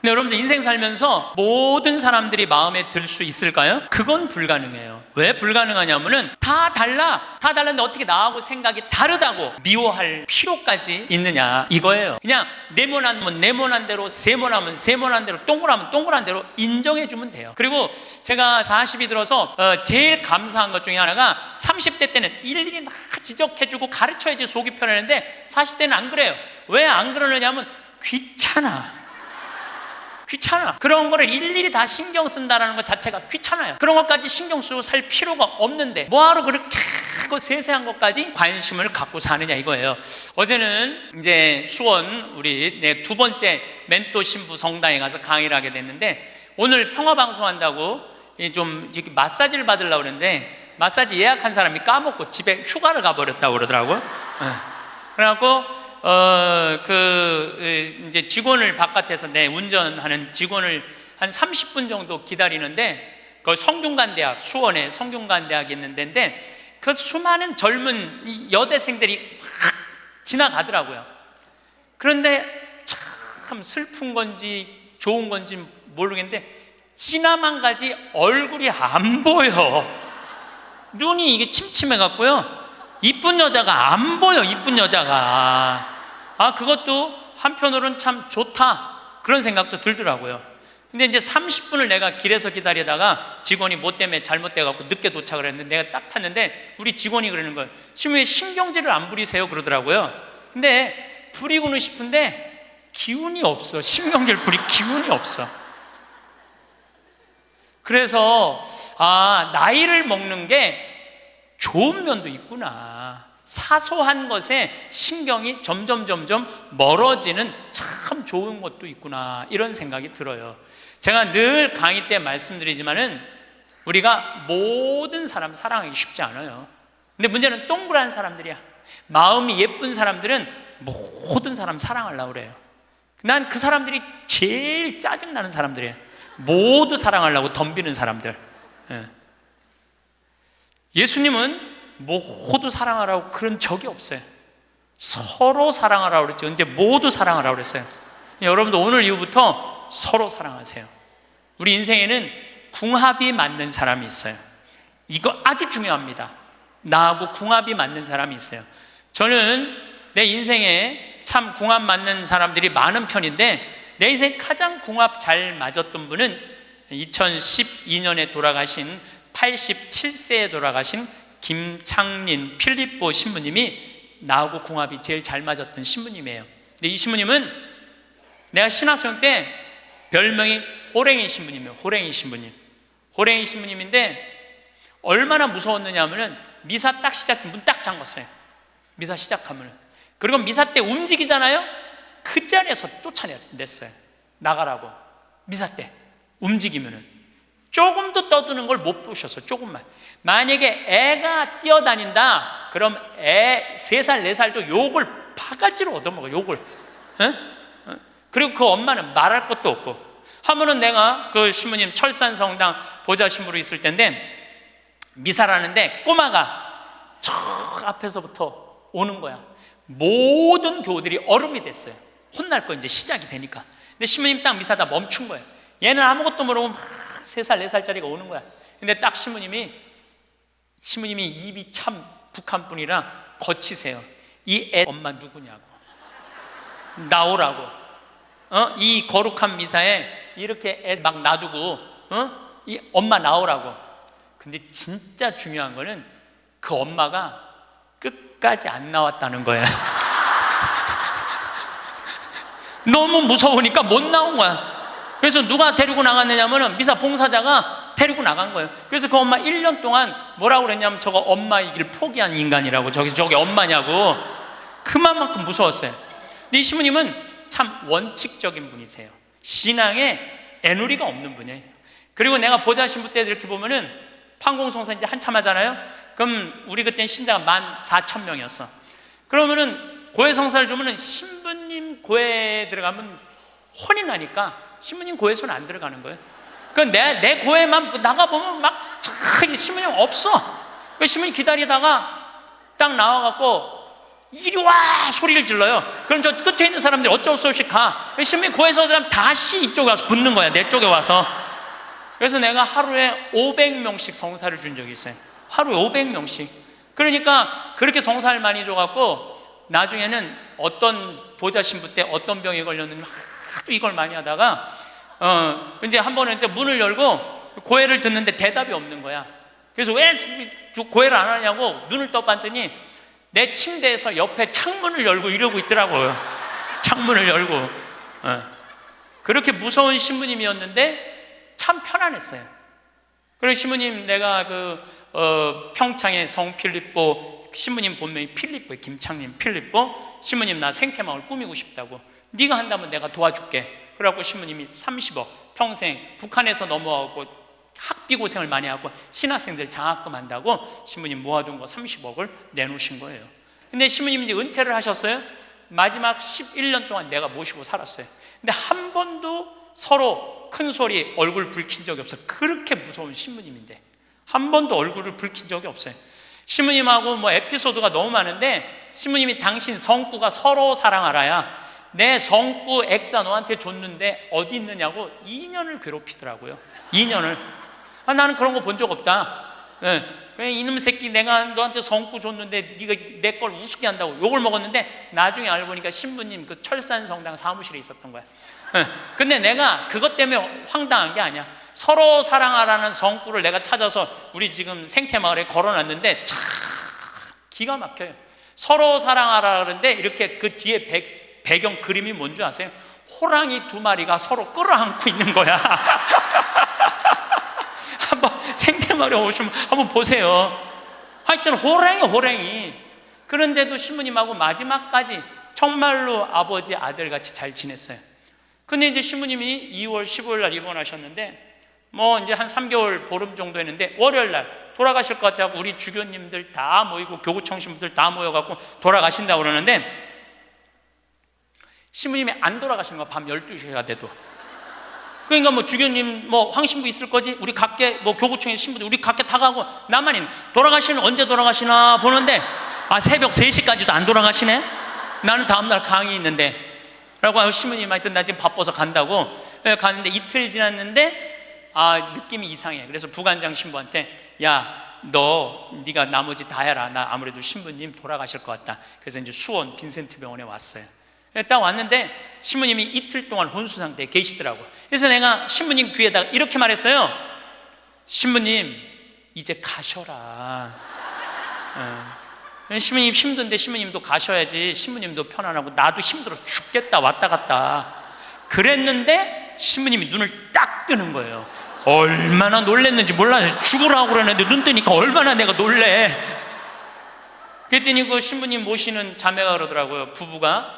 근데 여러분들 인생 살면서 모든 사람들이 마음에 들 수 있을까요? 그건 불가능해요. 왜 불가능하냐면은 다 달랐는데 어떻게 나하고 생각이 다르다고 미워할 필요까지 있느냐 이거예요. 그냥 네모나면 네모난 대로, 세모나면 세모난 대로, 동그라면 동그란 대로 인정해주면 돼요. 그리고 제가 40이 들어서 제일 감사한 것 중에 하나가 30대 때는 일일이 다 지적해주고 가르쳐야지 속이 편했는데 40대는 안 그래요. 왜 안 그러느냐면 귀찮아. 그런 거를 일일이 다 신경 쓴다는 것 자체가 귀찮아요. 그런 것까지 신경 쓰고 살 필요가 없는데 뭐하러 그렇게 그 세세한 것까지 관심을 갖고 사느냐 이거예요. 어제는 이제 수원 우리 내 두 번째 멘토 신부 성당에 가서 강의를 하게 됐는데 오늘 평화방송 한다고 좀 이렇게 마사지를 받으려고 그랬는데 마사지 예약한 사람이 까먹고 집에 휴가를 가버렸다고 그러더라고요. 그래갖고 이제 직원을 바깥에서 운전하는 직원을 한 30분 정도 기다리는데 그 성균관대학, 수원에 성균관대학이 있는 데인데 그 수많은 젊은 여대생들이 막 지나가더라고요. 그런데 참 슬픈 건지 좋은 건지 모르겠는데 지나만 가지 얼굴이 안 보여. 눈이 이게 침침해갖고요. 이쁜 여자가 안 보여. 이쁜 여자가. 그것도 한편으로는 참 좋다 그런 생각도 들더라고요. 근데 이제 30분을 내가 길에서 기다리다가 직원이 뭐 때문에 잘못돼갖고 늦게 도착을 했는데 내가 딱 탔는데 우리 직원이 그러는 거예요. 지금 왜 신경질을 안 부리세요? 그러더라고요. 근데 부리고는 싶은데 기운이 없어. 신경질 부릴 기운이 없어. 그래서 나이를 먹는 게 좋은 면도 있구나. 사소한 것에 신경이 점점 멀어지는 참 좋은 것도 있구나 이런 생각이 들어요. 제가 늘 강의 때 말씀드리지만은 우리가 모든 사람 사랑하기 쉽지 않아요. 근데 문제는 동그란 사람들이야. 마음이 예쁜 사람들은 모든 사람 사랑하려고 그래요. 난 그 사람들이 제일 짜증나는 사람들이에요. 모두 사랑하려고 덤비는 사람들. 예수님은 모두 사랑하라고 그런 적이 없어요. 서로 사랑하라고 그랬죠. 언제 모두 사랑하라고 그랬어요. 여러분도 오늘 이후부터 서로 사랑하세요. 우리 인생에는 궁합이 맞는 사람이 있어요. 이거 아주 중요합니다. 나하고 궁합이 맞는 사람이 있어요. 저는 내 인생에 참 궁합 맞는 사람들이 많은 편인데 내 인생 가장 궁합 잘 맞았던 분은 2012년에 돌아가신 87세에 돌아가신 김창린 필립보 신부님이 나하고 궁합이 제일 잘 맞았던 신부님이에요. 근데 이 신부님은 내가 신학생 때 별명이 호랭이 신부님이에요. 호랭이 신부님. 호랭이 신부님인데 얼마나 무서웠느냐 하면은 미사 딱 문 딱 잠궜어요. 미사 시작하면은. 그리고 미사 때 움직이잖아요. 그 자리에서 쫓아냈어요. 나가라고. 미사 때 움직이면은 조금도 떠드는 걸 못 보셨어. 조금만. 만약에 애가 뛰어다닌다 그럼 애 3살 4살도 욕을 바가지로 얻어먹어. 욕을. 그리고 그 엄마는 말할 것도 없고. 하면은 내가 그 신부님 철산성당 보좌신부로 있을 때인데 미사를 하는데 꼬마가 저 앞에서부터 오는 거야. 모든 교우들이 얼음이 됐어요. 혼날 거 이제 시작이 되니까. 근데 신부님 딱 미사다 멈춘 거예요. 얘는 아무것도 모르고 막 3살 4살짜리가 오는 거야. 근데 딱 신부님이 입이 참 북한 분이라 거치세요. 이 애 엄마 누구냐고. 나오라고. 이 거룩한 미사에 이렇게 애 막 놔두고 이 엄마 나오라고. 근데 진짜 중요한 거는 그 엄마가 끝까지 안 나왔다는 거예요. 너무 무서우니까 못 나온 거야. 그래서 누가 데리고 나갔느냐면은 미사 봉사자가 데리고 나간 거예요. 그래서 그 엄마 1년 동안 뭐라고 그랬냐면 저거 엄마이길 포기한 인간이라고. 저게 엄마냐고. 그만큼 무서웠어요. 근데 이 신부님은 참 원칙적인 분이세요. 신앙에 애누리가 없는 분이에요. 그리고 내가 보좌 신부 때 이렇게 보면은 판공성사 이제 한참 하잖아요. 그럼 우리 그때는 신자가 14,000명이었어. 그러면은 고해성사를 주면은 신부님 고해 들어가면 혼이 나니까 신부님 고해소는 안 들어가는 거예요. 그 내 고해만 나가보면 막 신부님 없어. 그 신부님 기다리다가 딱 나와갖고 이리 와! 소리를 질러요. 그럼 저 끝에 있는 사람들이 어쩔 수 없이 가. 신부님 고해서 그러면 다시 이쪽에 와서 붙는 거야, 내 쪽에 와서. 그래서 내가 하루에 500명씩 성사를 준 적이 있어요. 하루에 500명씩. 그러니까 그렇게 성사를 많이 줘갖고 나중에는 어떤 보좌 신부 때 어떤 병에 걸렸는지 하도 이걸 많이 하다가 이제 한 번은 문을 열고 고해를 듣는데 대답이 없는 거야. 그래서 왜 고해를 안 하냐고 눈을 떠봤더니 내 침대에서 옆에 창문을 열고 이러고 있더라고요. 창문을 열고. 그렇게 무서운 신부님이었는데 참 편안했어요. 그래서 신부님, 내가 평창의 성 필립보 신부님 본명이 필립보예요. 김창림 필립보. 신부님, 나 생태마을 꾸미고 싶다고. 네가 한다면 내가 도와줄게. 그래갖고 신부님이 30억 평생 북한에서 넘어가고 학비 고생을 많이 하고 신학생들 장학금 한다고 신부님 모아둔 거 30억을 내놓으신 거예요. 근데 신부님이 이제 은퇴를 하셨어요. 마지막 11년 동안 내가 모시고 살았어요. 근데 한 번도 서로 큰 소리 얼굴 붉힌 적이 없어요. 그렇게 무서운 신부님인데 한 번도 얼굴을 붉힌 적이 없어요. 신부님하고 뭐 에피소드가 너무 많은데, 신부님이 당신 성구가 서로 사랑하라야 내 성구 액자 너한테 줬는데 어디 있느냐고 2년을 괴롭히더라고요. 2년을. 나는 그런 거 본 적 없다. 그냥 이놈 새끼, 내가 너한테 성구 줬는데 네가 내 걸 우습게 한다고 욕을 먹었는데, 나중에 알고 보니까 신부님 그 철산성당 사무실에 있었던 거야. 근데 내가 그것 때문에 황당한 게 아니야. 서로 사랑하라는 성구를 내가 찾아서 우리 지금 생태마을에 걸어놨는데 참 기가 막혀요. 서로 사랑하라 그러는데 이렇게 그 뒤에 배경 그림이 뭔지 아세요? 호랑이 2마리가 서로 끌어안고 있는 거야. 한번 생태마을에 오시면 한번 보세요. 하여튼 호랑이. 그런데도 신부님하고 마지막까지 정말로 아버지 아들같이 잘 지냈어요. 근데 이제 신부님이 2월 15일 날 입원하셨는데 뭐 이제 한 3개월 보름 정도 했는데 월요일 날 돌아가실 것 같아요. 우리 주교님들 다 모이고 교구청 신부들 다 모여갖고 돌아가신다고 그러는데, 신부님이 안 돌아가시는 거야. 밤 12시가 돼도. 그러니까 뭐 주교님 뭐 황신부 있을 거지, 우리 각계 뭐 교구청의 신부들 우리 각계 다 가고 나만 있는. 돌아가시는 언제 돌아가시나 보는데 새벽 3시까지도 안 돌아가시네. 나는 다음날 강의 있는데 라고 신부님 하여튼 나 지금 바빠서 간다고 갔는데 이틀 지났는데 느낌이 이상해. 그래서 부관장 신부한테 네가 나머지 다 해라. 나 아무래도 신부님 돌아가실 것 같다. 그래서 이제 수원 빈센트 병원에 왔어요. 딱 왔는데 신부님이 이틀 동안 혼수 상태에 계시더라고요. 그래서 내가 신부님 귀에다가 이렇게 말했어요. 신부님 이제 가셔라. 신부님 힘든데 신부님도 가셔야지. 신부님도 편안하고 나도 힘들어 죽겠다 왔다 갔다 그랬는데 신부님이 눈을 딱 뜨는 거예요. 얼마나 놀랬는지 몰라요. 죽으라고 그러는데 눈 뜨니까 얼마나 내가 놀래. 그랬더니 그 신부님 모시는 자매가 그러더라고요. 부부가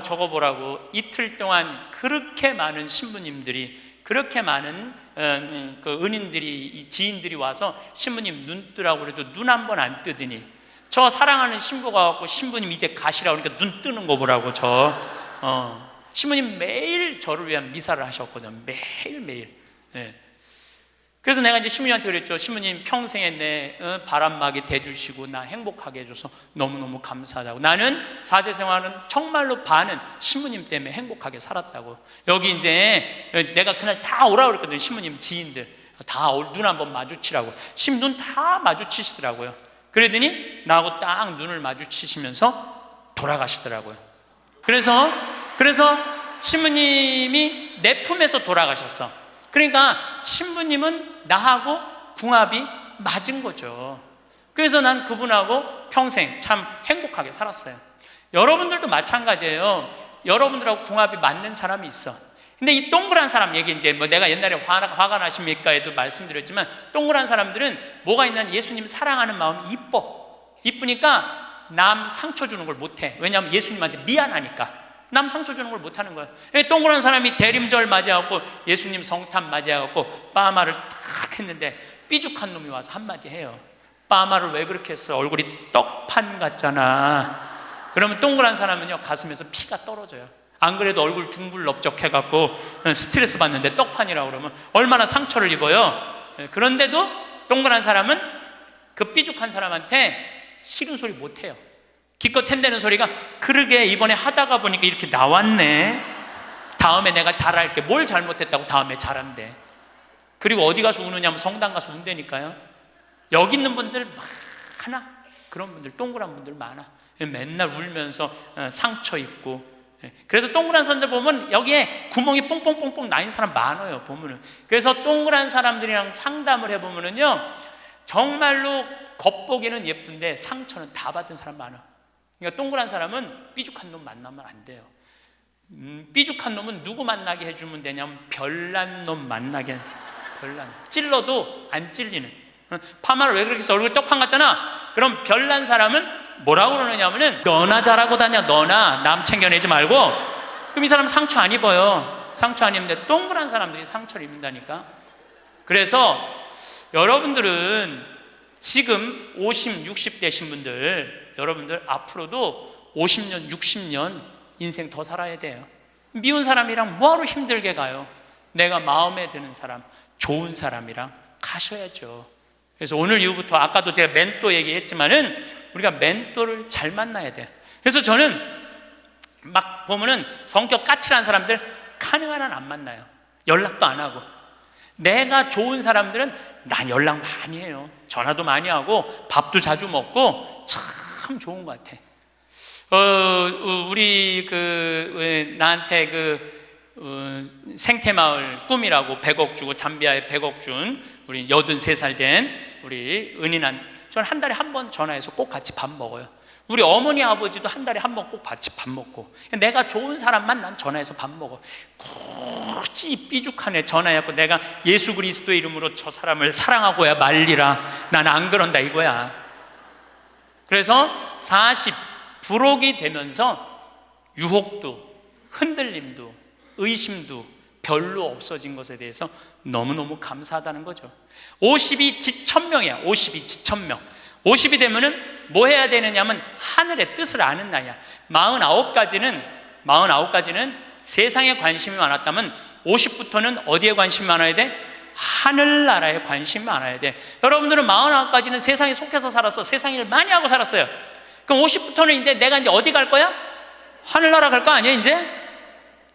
저거 보라고 이틀 동안 그렇게 많은 신부님들이, 그렇게 많은 그 은인들이, 지인들이 와서 신부님 눈 뜨라고 그래도 눈 한 번 안 뜨더니 저 사랑하는 신부가 와서 신부님 이제 가시라고 그러니까 눈 뜨는 거 보라고. 신부님 매일 저를 위한 미사를 하셨거든요. 매일매일. 그래서 내가 이제 신부님한테 그랬죠. 신부님 평생에 내 바람막이 대주시고 나 행복하게 해줘서 너무너무 감사하다고. 나는 사제 생활은 정말로 반은 신부님 때문에 행복하게 살았다고. 여기 이제 내가 그날 다 오라고 그랬거든요. 신부님 지인들 다 눈 한번 마주치라고. 신부님 다 마주치시더라고요. 그러더니 나하고 딱 눈을 마주치시면서 돌아가시더라고요. 그래서 신부님이 내 품에서 돌아가셨어. 그러니까 신부님은 나하고 궁합이 맞은 거죠. 그래서 난 그분하고 평생 참 행복하게 살았어요. 여러분들도 마찬가지예요. 여러분들하고 궁합이 맞는 사람이 있어. 근데 이 동그란 사람 얘기, 이제 뭐 내가 옛날에 화가 나십니까에도 말씀드렸지만, 동그란 사람들은 뭐가 있냐면 예수님 사랑하는 마음이 이쁘니까 남 상처 주는 걸 못해. 왜냐하면 예수님한테 미안하니까. 남 상처 주는 걸 못하는 거야. 동그란 사람이 대림절 맞이하고 예수님 성탄 맞이하고 빠마를 탁 했는데 삐죽한 놈이 와서 한마디 해요. 빠마를 왜 그렇게 했어? 얼굴이 떡판 같잖아. 그러면 동그란 사람은요 가슴에서 피가 떨어져요. 안 그래도 얼굴 둥글럽적해갖고 스트레스 받는데 떡판이라고 그러면 얼마나 상처를 입어요. 그런데도 동그란 사람은 그 삐죽한 사람한테 싫은 소리 못해요. 기껏 템되는 소리가 그러게 이번에 하다가 보니까 이렇게 나왔네. 다음에 내가 잘할게. 뭘 잘못했다고 다음에 잘한대. 그리고 어디 가서 우느냐면 성당 가서 운다니까요. 여기 있는 분들 많아. 그런 분들, 동그란 분들 많아. 맨날 울면서 상처 있고. 그래서 동그란 사람들 보면 여기에 구멍이 뽕뽕뽕뽕 나인 사람 많아요, 보면은. 그래서 동그란 사람들이랑 상담을 해보면은요, 정말로 겉보기는 예쁜데 상처는 다 받은 사람 많아. 그러니까 동그란 사람은 삐죽한 놈 만나면 안 돼요. 삐죽한 놈은 누구 만나게 해주면 되냐면 별난 놈 만나게. 별난. 찔러도 안 찔리는. 파마를 왜 그렇게 해서 얼굴 떡판 같잖아. 그럼 별난 사람은 뭐라고 그러느냐면은 너나 잘하고 다녀. 너나 남 챙겨내지 말고. 그럼 이 사람 상처 안 입어요. 상처 안 입는데 동그란 사람들이 상처를 입는다니까. 그래서 여러분들은 지금 50, 60 되신 분들, 여러분들 앞으로도 50년, 60년 인생 더 살아야 돼요. 미운 사람이랑 뭐하러 힘들게 가요? 내가 마음에 드는 사람, 좋은 사람이랑 가셔야죠. 그래서 오늘 이후부터, 아까도 제가 멘토 얘기했지만은 우리가 멘토를 잘 만나야 돼요. 그래서 저는 막 보면은 성격 까칠한 사람들 가능한 한 안 만나요. 연락도 안 하고. 내가 좋은 사람들은 난 연락 많이 해요. 전화도 많이 하고 밥도 자주 먹고 참 좋은 것 같아. 우리 나한테 생태마을 꿈이라고 100억 주고, 잠비아에 100억 준 우리 83살 된 우리 은인한, 저는 한 달에 한 번 전화해서 꼭 같이 밥 먹어요. 우리 어머니 아버지도 한 달에 한 번 꼭 같이 밥 먹고. 내가 좋은 사람만 난 전화해서 밥 먹어. 굳이 삐죽한 애 전화해갖고 내가 예수 그리스도의 이름으로 저 사람을 사랑하고야 말리라, 난 안 그런다 이거야. 그래서 40 부록이 되면서 유혹도 흔들림도 의심도 별로 없어진 것에 대해서 너무너무 감사하다는 거죠. 50이 지천명이야. 50이 지천명. 50이 되면은 뭐 해야 되느냐면 하늘의 뜻을 아는 나이야. 49까지는 세상에 관심이 많았다면 50부터는 어디에 관심이 많아야 돼? 하늘나라에 관심이 많아야 돼. 여러분들은 49까지는 세상에 속해서 살았어. 세상 일 많이 하고 살았어요. 그럼 50부터는 이제 내가 이제 어디 갈 거야? 하늘나라 갈 거 아니야 이제?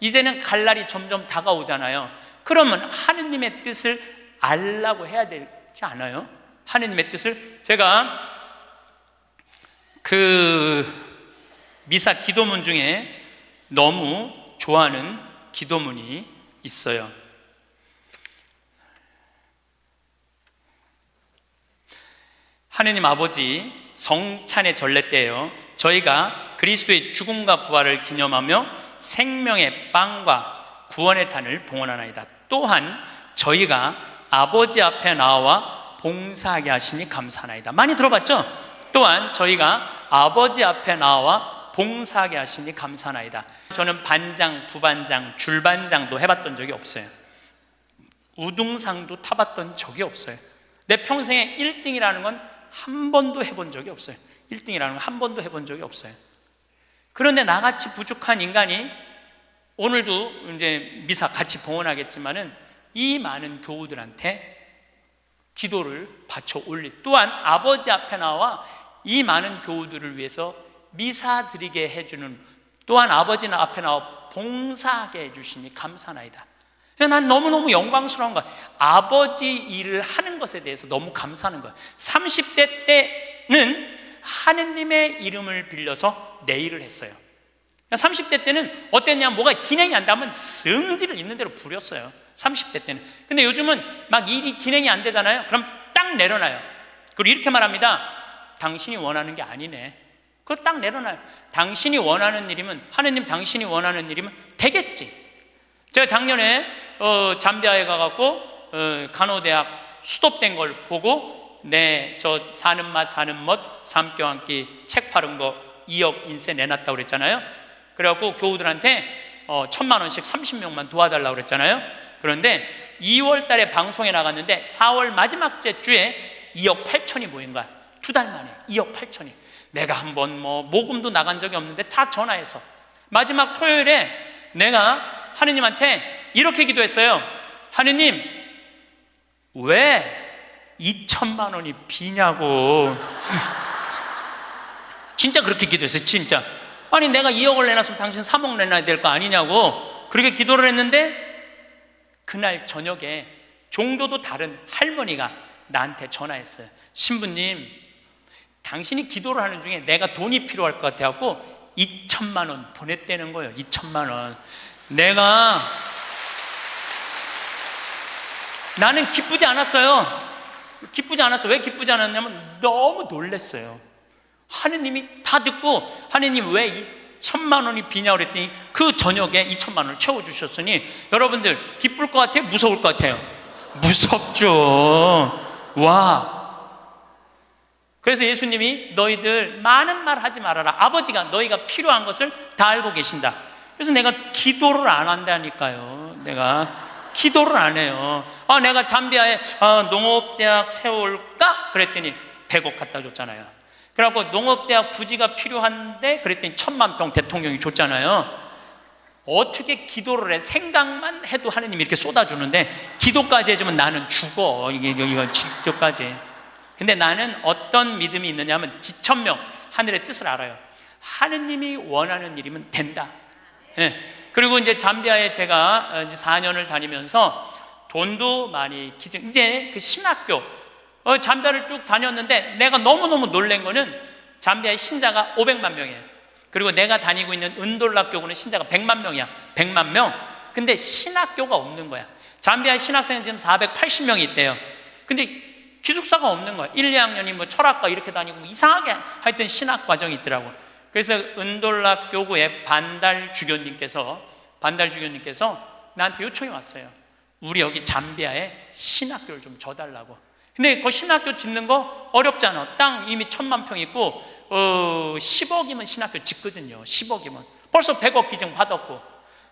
이제는 갈 날이 점점 다가오잖아요. 그러면 하느님의 뜻을 알라고 해야 되지 않아요? 하느님의 뜻을. 제가 미사 기도문 중에 너무 좋아하는 기도문이 있어요. 하느님 아버지, 성찬의 전례 때예요. 저희가 그리스도의 죽음과 부활을 기념하며 생명의 빵과 구원의 잔을 봉헌하나이다. 또한 저희가 아버지 앞에 나와 봉사하게 하시니 감사하나이다. 많이 들어봤죠? 또한 저희가 아버지 앞에 나와 봉사하게 하시니 감사하나이다. 저는 반장, 부반장, 줄반장도 해봤던 적이 없어요. 우등상도 타봤던 적이 없어요. 내 평생에 1등이라는 건 한 번도 해본 적이 없어요. 1등이라는 건 한 번도 해본 적이 없어요. 그런데 나같이 부족한 인간이, 오늘도 이제 미사 같이 봉헌하겠지만은 이 많은 교우들한테 기도를 바쳐 올릴, 또한 아버지 앞에 나와 이 많은 교우들을 위해서 미사 드리게 해주는, 또한 아버지 앞에 나와 봉사하게 해주시니 감사나이다. 난 너무너무 영광스러운 거야. 아버지 일을 하는 것에 대해서 너무 감사하는 거야. 30대 때는 하느님의 이름을 빌려서 내 일을 했어요. 30대 때는 어땠냐, 뭐가 진행이 안 되면 성질을 있는 대로 부렸어요. 30대 때는. 근데 요즘은 막 일이 진행이 안 되잖아요. 그럼 딱 내려놔요. 그리고 이렇게 말합니다. 당신이 원하는 게 아니네. 그거 딱 내려놔요. 당신이 원하는 일이면, 하느님 당신이 원하는 일이면 되겠지. 제가 작년에 잠비아에 가갖고 간호대학 수도된 걸 보고, 저 사는 맛 사는 멋 삶겨 한끼 책 파는 거 2억 인쇄 내놨다고 그랬잖아요. 그래갖고 교우들한테 1,000만 원씩 30명만 도와달라고 그랬잖아요. 그런데 2월 달에 방송에 나갔는데 4월 마지막 주에 2억 8천이 모인 거야. 2달 만에 2억 8천이. 내가 한번 모금도 나간 적이 없는데 다 전화해서 마지막 토요일에 내가 하느님한테 이렇게 기도했어요. 하느님, 왜 2천만 원이 비냐고. 진짜 그렇게 기도했어요. 진짜. 아니 내가 2억을 내놨으면 당신 3억 내놔야 될 거 아니냐고 그렇게 기도를 했는데, 그날 저녁에 종교도 다른 할머니가 나한테 전화했어요. 신부님, 당신이 기도를 하는 중에 내가 돈이 필요할 것 같아갖고 2천만 원 보냈다는 거예요. 2천만 원. 나는 기쁘지 않았어요. 기쁘지 않았어. 왜 기쁘지 않았냐면 너무 놀랐어요. 하느님이 다 듣고, 하느님 왜 2천만 원이 비냐고 그랬더니 그 저녁에 2천만 원을 채워주셨으니, 여러분들 기쁠 것 같아요? 무서울 것 같아요? 무섭죠. 와. 그래서 예수님이 너희들 많은 말 하지 말아라. 아버지가 너희가 필요한 것을 다 알고 계신다. 그래서 내가 기도를 안 한다니까요. 내가 기도를 안 해요. 내가 잠비아에 농업대학 세울까? 그랬더니 100억 갖다 줬잖아요. 그래갖고 농업대학 부지가 필요한데 그랬더니 1000만 평 대통령이 줬잖아요. 어떻게 기도를 해? 생각만 해도 하느님이 이렇게 쏟아주는데 기도까지 해주면 나는 죽어. 이거 기도까지. 근데 나는 어떤 믿음이 있느냐면 지천명, 하늘의 뜻을 알아요. 하느님이 원하는 일이면 된다. 예. 그리고 이제 잠비아에 제가 이제 4년을 다니면서 돈도 많이 이제 그 신학교, 잠비아를 쭉 다녔는데 내가 너무너무 놀란 거는 잠비아의 신자가 500만 명이에요. 그리고 내가 다니고 있는 은돌라 교구는 신자가 100만 명이야. 100만 명. 근데 신학교가 없는 거야. 잠비아 신학생은 지금 480명이 있대요. 근데 기숙사가 없는 거야. 1, 2학년이 뭐 철학과 이렇게 다니고 이상하게 하여튼 신학 과정이 있더라고. 그래서 은돌라 교구의 반달 주교님께서 나한테 요청이 왔어요. 우리 여기 잠비아에 신학교를 좀 줘달라고. 근데 그 신학교 짓는 거 어렵잖아. 땅 이미 1000만 평 있고 10억이면 신학교 짓거든요. 10억이면 벌써 100억 기증 받았고,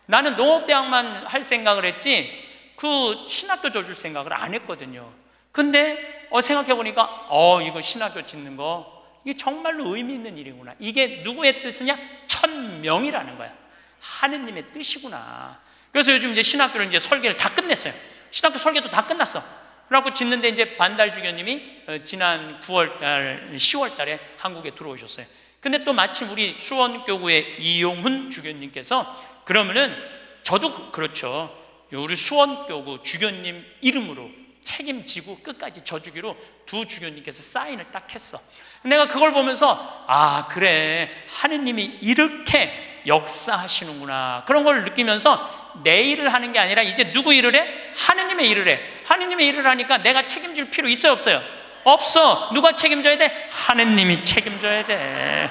나는 농업대학만 할 생각을 했지 그 신학교 줘줄 생각을 안 했거든요. 근데 생각해보니까 이거 신학교 짓는 거 이게 정말로 의미 있는 일이구나. 이게 누구의 뜻이냐? 1000명이라는 거야. 하느님의 뜻이구나. 그래서 요즘 이제 신학교를 이제 설계를 다 끝냈어요. 신학교 설계도 다 끝났어. 그래갖고 짓는데 이제 반달 주교님이 지난 9월달, 10월달에 한국에 들어오셨어요. 근데 또 마침 우리 수원교구의 이용훈 주교님께서 그러면은 저도 그렇죠. 우리 수원교구 주교님 이름으로 책임지고 끝까지 져주기로 두 주교님께서 사인을 딱 했어. 내가 그걸 보면서 그래, 하느님이 이렇게 역사하시는구나, 그런 걸 느끼면서 내 일을 하는 게 아니라 이제 누구 일을 해? 하느님의 일을 해. 하느님의 일을 하니까 내가 책임질 필요 있어요, 없어요? 없어. 누가 책임져야 돼? 하느님이 책임져야 돼.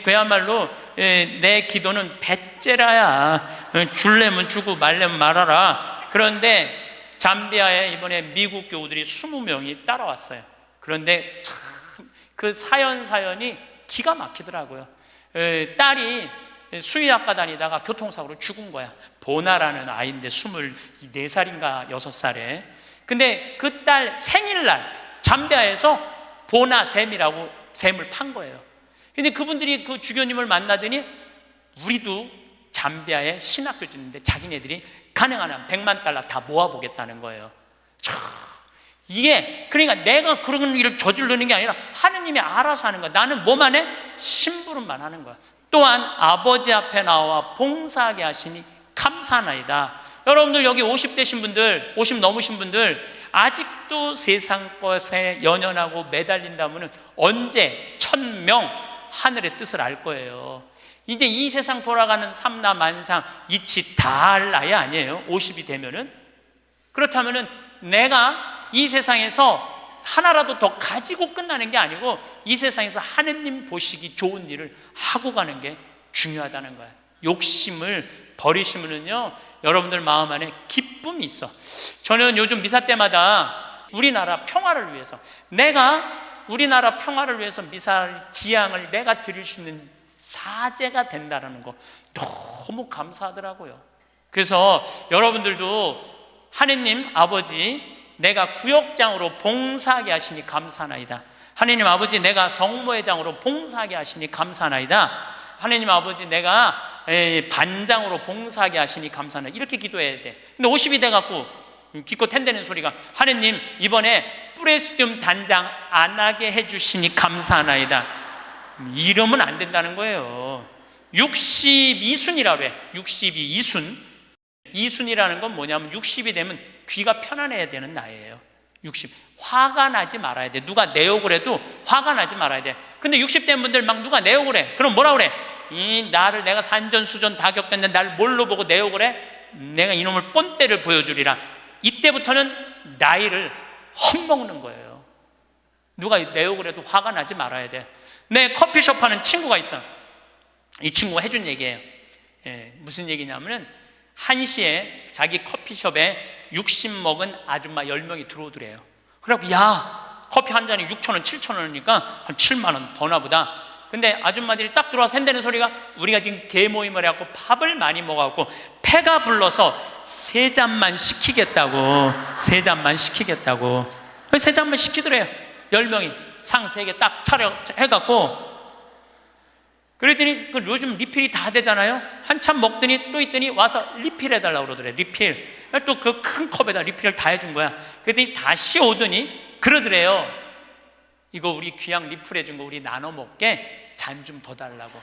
그야말로 내 기도는 배째라야. 줄래면 주고 말래면 말아라. 그런데 잠비아에 이번에 미국 교우들이 20명이 따라왔어요. 그런데 참 그 사연이 기가 막히더라고요. 딸이 수의학과 다니다가 교통사고로 죽은 거야. 보나라는 아이인데 24살인가 6살에. 근데 그 딸 생일날 잠비아에서 보나 샘이라고 샘을 판 거예요. 근데 그분들이 그 주교님을 만나더니 우리도 잠비아에 신학교 짓는데 자기네들이 가능한 한 100만 달러 다 모아보겠다는 거예요. 이게 그러니까 내가 그런 일을 저지르는 게 아니라 하느님이 알아서 하는 거야. 나는 뭐만 해? 심부름만 하는 거야. 또한 아버지 앞에 나와 봉사하게 하시니 감사하나이다. 여러분들 여기 50 되신 분들, 50 넘으신 분들 아직도 세상 것에 연연하고 매달린다면 언제 1000명 하늘의 뜻을 알 거예요. 이제 이 세상 돌아가는 삼라 만상 이치 다 할 나이 아니에요? 50이 되면은. 그렇다면은 내가 이 세상에서 하나라도 더 가지고 끝나는 게 아니고 이 세상에서 하느님 보시기 좋은 일을 하고 가는 게 중요하다는 거예요. 욕심을 버리시면은요, 여러분들 마음 안에 기쁨이 있어. 저는 요즘 미사 때마다 우리나라 평화를 위해서, 내가 우리나라 평화를 위해서 미사 지향을 내가 드릴 수 있는 사제가 된다는 거 너무 감사하더라고요. 그래서 여러분들도 하느님 아버지, 내가 구역장으로 봉사하게 하시니 감사하나이다. 하느님 아버지, 내가 성모회장으로 봉사하게 하시니 감사하나이다. 하느님 아버지, 내가 반장으로 봉사하게 하시니 감사하나이다. 이렇게 기도해야 돼. 근데 50이 돼갖고 기껏 텐대는 소리가, 하느님 이번에 프레스튬 단장 안 하게 해주시니 감사하나이다. 이러면 안 된다는 거예요. 62순이라고 그래. 62순. 이순이라는 건 뭐냐면 60이 되면 귀가 편안해야 되는 나이예요. 60. 화가 나지 말아야 돼. 누가 내 욕을 해도 화가 나지 말아야 돼. 근데 60된 분들 막 누가 내 욕을 해. 그럼 뭐라 그래? 나를 내가 산전수전 다 겪었는데 나를 뭘로 보고 내 욕을 해? 내가 이놈을 뻔때를 보여주리라. 이때부터는 나이를 헛먹는 거예요. 누가 내 욕을 해도 화가 나지 말아야 돼. 내 커피숍 하는 친구가 있어. 이 친구가 해준 얘기예요. 무슨 얘기냐면은 1시에 자기 커피숍에 60 먹은 아줌마 10명이 들어오더래요. 그래갖고 야, 커피 한 잔이 6,000원, 7,000원이니까 한 7만 원 버나 보다. 근데 아줌마들이 딱 들어와서 한다는 소리가 우리가 지금 개모임을 해갖고 밥을 많이 먹어갖고 패가 불러서 3잔만 시키겠다고. 3잔만 시키겠다고. 3잔만 시키더래요. 10명이 상 3개 딱 차려 해갖고. 그랬더니 요즘 리필이 다 되잖아요. 한참 먹더니 또 있더니 와서 리필해달라고 그러더래. 리필. 또 그 큰 컵에다 리필을 다 해준 거야. 그랬더니 다시 오더니 그러더래요. 이거 우리 귀양 리필해준 거 우리 나눠 먹게 잔 좀 더 달라고.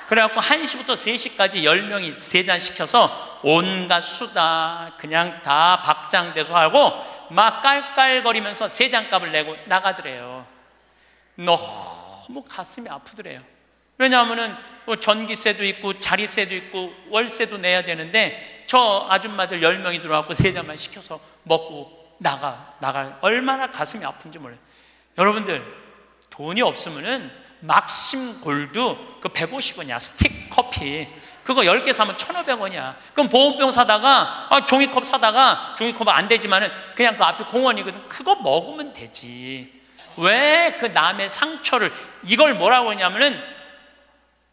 그래갖고 1시부터 3시까지 10명이 3잔 시켜서 온갖 수다 그냥 다 박장대소 하고 막 깔깔거리면서 3잔 값을 내고 나가더래요. 너무 가슴이 아프더래요. 왜냐하면은 전기세도 있고 자리세도 있고 월세도 내야 되는데 저 아줌마들 10명이 들어와서 3잔만 시켜서 먹고 나가 얼마나 가슴이 아픈지 몰라요. 여러분들 돈이 없으면은 막심 골드 그 150원이야. 스틱 커피 그거 10개 사면 1,500원이야. 그럼 보온병 사다가 종이컵 사다가 종이컵은 안 되지만은 그냥 그 앞에 공원이거든. 그거 먹으면 되지. 왜 그 남의 상처를 이걸 뭐라고 하냐면은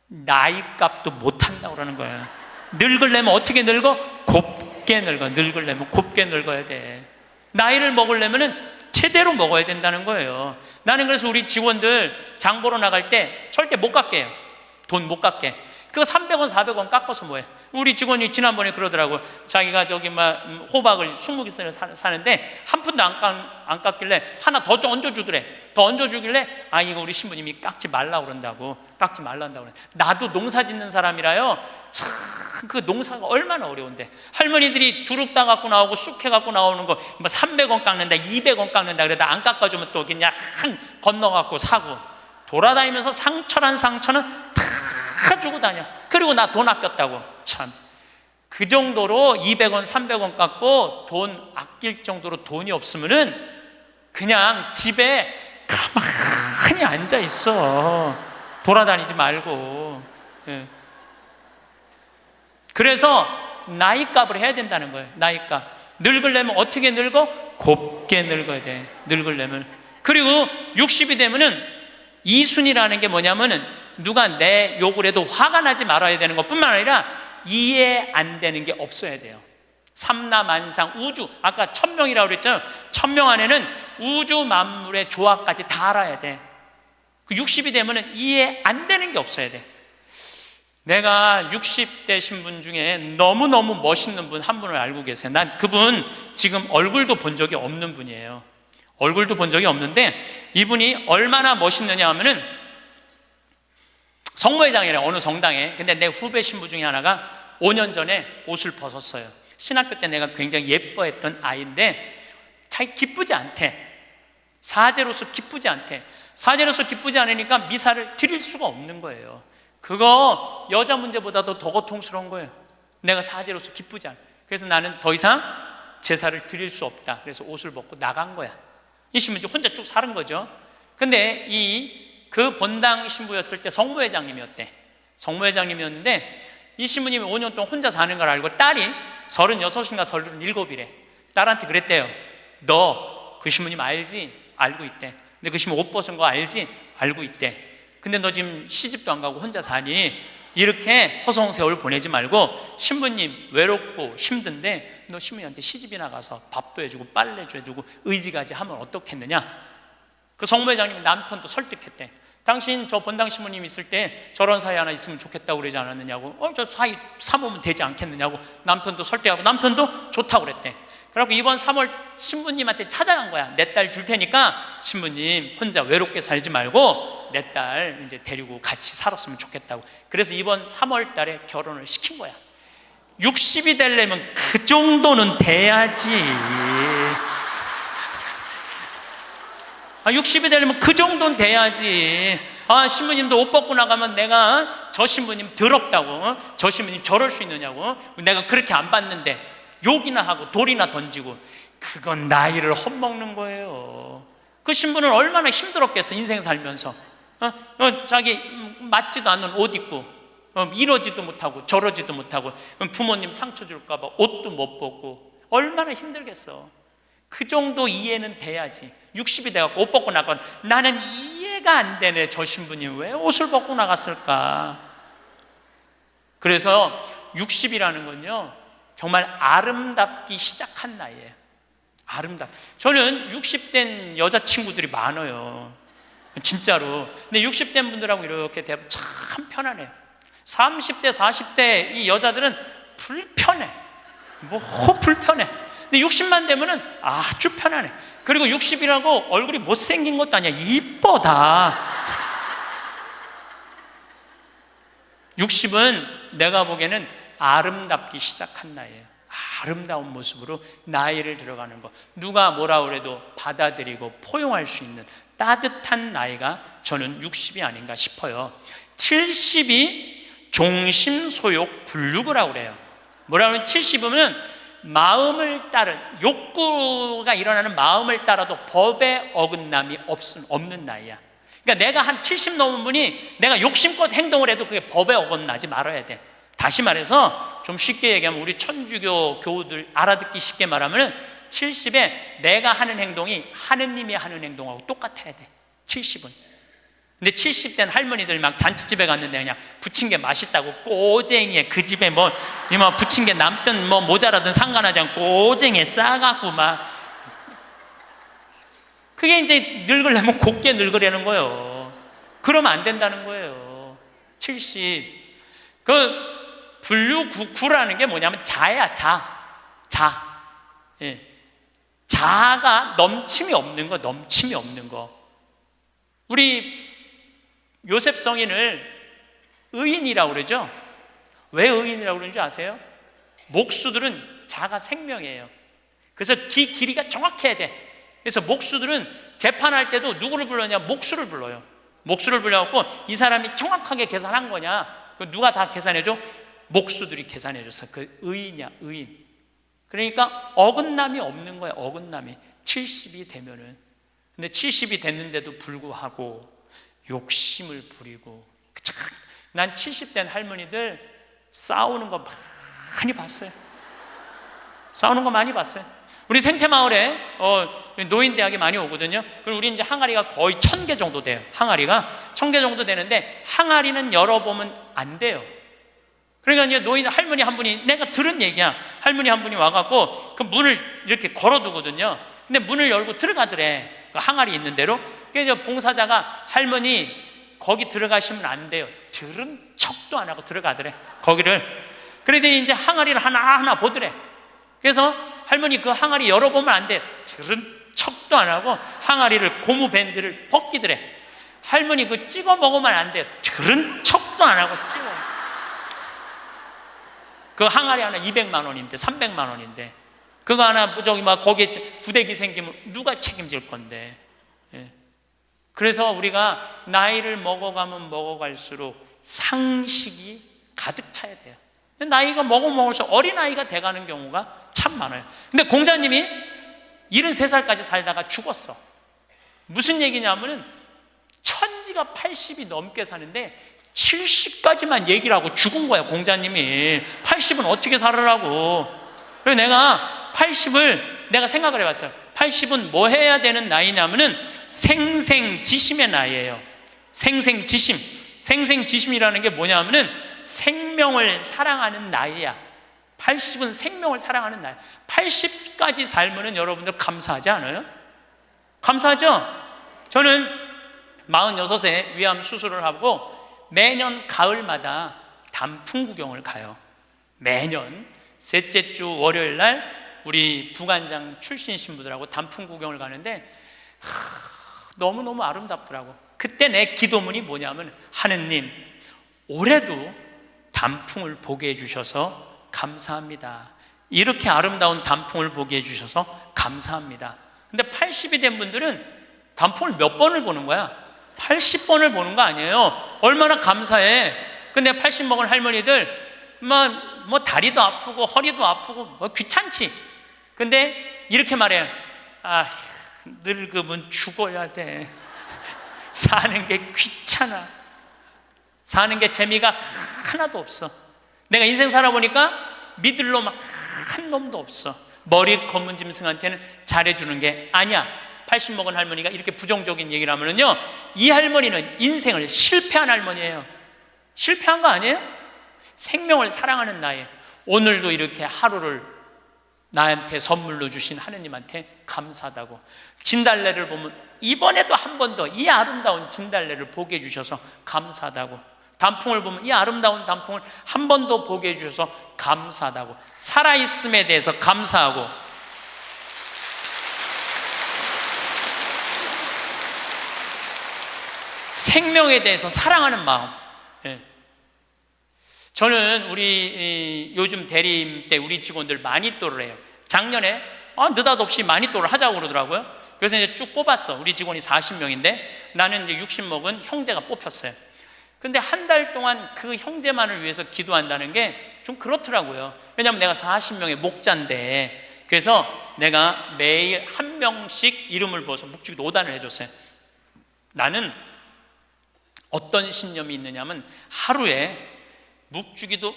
나이값도 못한다고 그러는 거야. 늙으려면 어떻게 늙어? 곱게 늙어. 늙으려면 곱게 늙어야 돼. 나이를 먹으려면은 제대로 먹어야 된다는 거예요. 나는 그래서 우리 직원들 장 보러 나갈 때 절대 못 깎게 해요. 돈 못 깎게. 그거 300원 400원 깎아서 뭐해. 우리 직원이 지난번에 그러더라고. 자기가 저기 막 호박을 20개를 사는데 한 푼도 안 깎길래 하나 더 얹어주더래. 더 얹어주길래 이거 우리 신부님이 깎지 말라고 그런다고. 깎지 말란다고 그래. 나도 농사 짓는 사람이라요. 참 그 농사가 얼마나 어려운데. 할머니들이 두릅 따 갖고 나오고 쑥해 갖고 나오는 거 뭐 300원 깎는다 200원 깎는다 그러다 안 깎아주면 또 그냥 건너 갖고 사고 돌아다니면서 상처는 다 주고 다녀. 그리고 나 돈 아꼈다고. 참 그 정도로 200원 300원 깎고 돈 아낄 정도로 돈이 없으면은 그냥 집에 가만히 앉아 있어. 돌아다니지 말고. 그래서 나이값을 해야 된다는 거예요. 나이값. 늙으려면 어떻게 늙어? 곱게 늙어야 돼. 늙으려면. 그리고 60이 되면은 이순이라는 게 뭐냐면은 누가 내 욕을 해도 화가 나지 말아야 되는 것뿐만 아니라 이해 안 되는 게 없어야 돼요. 삼라만상 우주, 아까 1000명이라고 그랬잖아요. 1000명 안에는 우주 만물의 조화까지 다 알아야 돼. 그 60이 되면은 이해 안 되는 게 없어야 돼. 내가 60 되신 분 중에 너무너무 멋있는 분 한 분을 알고 계세요. 난 그분 지금 얼굴도 본 적이 없는 분이에요. 얼굴도 본 적이 없는데 이분이 얼마나 멋있느냐 하면은 성모회장이래. 어느 성당에. 근데 내 후배 신부 중에 하나가 5년 전에 옷을 벗었어요. 신학교 때 내가 굉장히 예뻐했던 아이인데 자기 기쁘지 않대. 사제로서 기쁘지 않대. 사제로서 기쁘지 않으니까 미사를 드릴 수가 없는 거예요. 그거 여자 문제보다도 더 고통스러운 거예요. 내가 사제로서 기쁘지 않아. 그래서 나는 더 이상 제사를 드릴 수 없다. 그래서 옷을 벗고 나간 거야. 이 신부는 혼자 쭉 사는 거죠. 근데 그 본당 신부였을 때 성모회장님이었대. 성모회장님이었는데 이 신부님이 5년 동안 혼자 사는 걸 알고 딸이 36인가 37이래. 딸한테 그랬대요. 너 그 신부님 알지? 알고 있대. 근데 그 신부 옷 벗은 거 알지? 알고 있대. 근데 너 지금 시집도 안 가고 혼자 사니 이렇게 허송 세월 보내지 말고 신부님 외롭고 힘든데 너 신부님한테 시집이나 가서 밥도 해주고 빨래도 해주고 의지가지 하면 어떻겠느냐. 그 성모회장님이 남편도 설득했대. 당신 저 본당 신부님 있을 때 저런 사이 하나 있으면 좋겠다고 그러지 않았느냐고. 저 사이 사보면 되지 않겠느냐고 남편도 설득하고 남편도 좋다고 그랬대. 그래갖고 이번 3월 신부님한테 찾아간 거야. 내 딸 줄 테니까 신부님 혼자 외롭게 살지 말고 내 딸 이제 데리고 같이 살았으면 좋겠다고. 그래서 이번 3월 달에 결혼을 시킨 거야. 60이 되려면 그 정도는 돼야지. 60이 되려면 그 정도는 돼야지. 신부님도 옷 벗고 나가면 내가 저 신부님 더럽다고, 저 신부님 저럴 수 있느냐고, 내가 그렇게 안 봤는데 욕이나 하고 돌이나 던지고, 그건 나이를 헛먹는 거예요. 그 신부는 얼마나 힘들었겠어, 인생 살면서. 자기 맞지도 않는 옷 입고, 이러지도 못하고 저러지도 못하고, 부모님 상처 줄까 봐 옷도 못 벗고, 얼마나 힘들겠어. 그 정도 이해는 돼야지. 60이 돼갖고 옷 벗고 나가면 나는 이해가 안 되네. 저 신부님 왜 옷을 벗고 나갔을까? 그래서 60이라는 건요, 정말 아름답기 시작한 나이예요. 저는 60된 여자친구들이 많아요, 진짜로. 근데 60된 분들하고 이렇게 대하면 참 편안해요. 30대 40대 이 여자들은 불편해. 불편해. 근데 60만 되면은 아주 편안해. 그리고 60이라고 얼굴이 못생긴 것도 아니야. 이뻐 다. 60은 내가 보기에는 아름답기 시작한 나이에요. 아름다운 모습으로 나이를 들어가는 것, 누가 뭐라 그래도 받아들이고 포용할 수 있는 따뜻한 나이가 저는 60이 아닌가 싶어요. 70이 종심소욕 불육이라고 그래요. 뭐라 그러면 70이면 마음을 따른, 욕구가 일어나는 마음을 따라도 법에 어긋남이 없는 나이야. 그러니까 내가 한 70 넘은 분이 내가 욕심껏 행동을 해도 그게 법에 어긋나지 말아야 돼. 다시 말해서 좀 쉽게 얘기하면 우리 천주교 교우들 알아듣기 쉽게 말하면 70에 내가 하는 행동이 하느님이 하는 행동하고 똑같아야 돼. 70은. 근데 70된 할머니들 막 잔치집에 갔는데 그냥 부친 게 맛있다고 꼬쟁이에, 그 집에 뭐 부친 게 남든 뭐 모자라든 상관하지 않고 꼬쟁이에 싸갖고 막, 그게 이제 늙으려면 곱게 늙으려는 거예요. 그러면 안 된다는 거예요. 70. 불류구라는 게 뭐냐면 자야, 자. 예. 자가 넘침이 없는 거. 우리 요셉 성인을 의인이라고 그러죠. 왜 의인이라고 그러는지 아세요? 목수들은 자가 생명이에요. 그래서 길이가 정확해야 돼. 그래서 목수들은 재판할 때도 누구를 불러냐? 목수를 불러요. 목수를 불러갖고 이 사람이 정확하게 계산한 거냐? 누가 다 계산해줘? 목수들이 계산해줘서 그 의인이야, 의인. 그러니까 어긋남이 없는 거야, 어긋남이. 70이 되면은. 근데 70이 됐는데도 불구하고 욕심을 부리고, 난 70된 할머니들 싸우는 거 많이 봤어요. 우리 생태마을에 노인대학이 많이 오거든요. 그리고 우리 이제 항아리가 거의 1000개 정도 돼요. 항아리가 1000개 정도 되는데 항아리는 열어보면 안 돼요. 그러니까 이제 노인 할머니 한 분이, 내가 들은 얘기야. 할머니 한 분이 와갖고 그 문을 이렇게 걸어두거든요. 근데 문을 열고 들어가더래. 그 항아리 있는 대로. 그래서 봉사자가 할머니 거기 들어가시면 안 돼요. 들은 척도 안 하고 들어가더래, 거기를. 그러더니 이제 항아리를 하나하나 보더래. 그래서 할머니 그 항아리 열어보면 안 돼. 들은 척도 안 하고 항아리를 고무밴드를 벗기더래. 할머니 그 찍어 먹으면 안 돼. 들은 척도 안 하고 찍어. 그 항아리 하나 200만 원인데 300만 원인데 그거 하나 거기에 구데기 생기면 누가 책임질 건데. 예. 그래서 우리가 나이를 먹어가면 먹어갈수록 상식이 가득 차야 돼요. 나이가 먹을수록 어린아이가 돼가는 경우가 참 많아요. 근데 공자님이 73살까지 살다가 죽었어. 무슨 얘기냐면은 천지가 80이 넘게 사는데 70까지만 얘기를 하고 죽은 거야, 공자님이. 80은 어떻게 살으라고. 그래서 내가 80을 내가 생각을 해봤어요. 80은 뭐 해야 되는 나이냐면은 생생지심의 나이예요. 생생지심이라는 게 뭐냐면은 생명을 사랑하는 나이야. 80은 생명을 사랑하는 나이. 80까지 살면은 여러분들 감사하지 않아요? 감사하죠? 저는 46세 위암 수술을 하고 매년 가을마다 단풍 구경을 가요. 매년 셋째 주 월요일 날 우리 부관장 출신 신부들하고 단풍 구경을 가는데 너무너무 아름답더라고. 그때 내 기도문이 뭐냐면, 하느님, 올해도 단풍을 보게 해주셔서 감사합니다. 이렇게 아름다운 단풍을 보게 해주셔서 감사합니다. 근데 80이 된 분들은 단풍을 몇 번을 보는 거야? 80번을 보는 거 아니에요. 얼마나 감사해. 근데 80 먹은 할머니들 뭐 다리도 아프고 허리도 아프고 뭐 귀찮지. 근데 이렇게 말해요. 늙으면 죽어야 돼. 사는 게 귀찮아. 사는 게 재미가 하나도 없어. 내가 인생 살아보니까 믿을 놈 한 놈도 없어. 머리 검은 짐승한테는 잘해주는 게 아니야. 80 먹은 할머니가 이렇게 부정적인 얘기를 하면은요, 이 할머니는 인생을 실패한 할머니예요. 실패한 거 아니에요? 생명을 사랑하는 나에 오늘도 이렇게 하루를 나한테 선물로 주신 하느님한테 감사하다고. 진달래를 보면 이번에도 한 번 더 이 아름다운 진달래를 보게 해주셔서 감사하다고. 단풍을 보면 이 아름다운 단풍을 한 번 더 보게 해주셔서 감사하다고. 살아있음에 대해서 감사하고, 생명에 대해서 사랑하는 마음. 저는 우리 요즘 대리임 때 우리 직원들 마니또를 해요. 작년에 느닷없이 마니또를 하자고 그러더라고요. 그래서 이제 쭉 뽑았어. 우리 직원이 40명인데 나는 이제 60 먹은 형제가 뽑혔어요. 근데 한 달 동안 그 형제만을 위해서 기도한다는 게 좀 그렇더라고요. 왜냐하면 내가 40명의 목자인데, 그래서 내가 매일 한 명씩 이름을 부어서 묵주기도 5단을 해줬어요. 나는 어떤 신념이 있느냐면, 하루에 묵주기도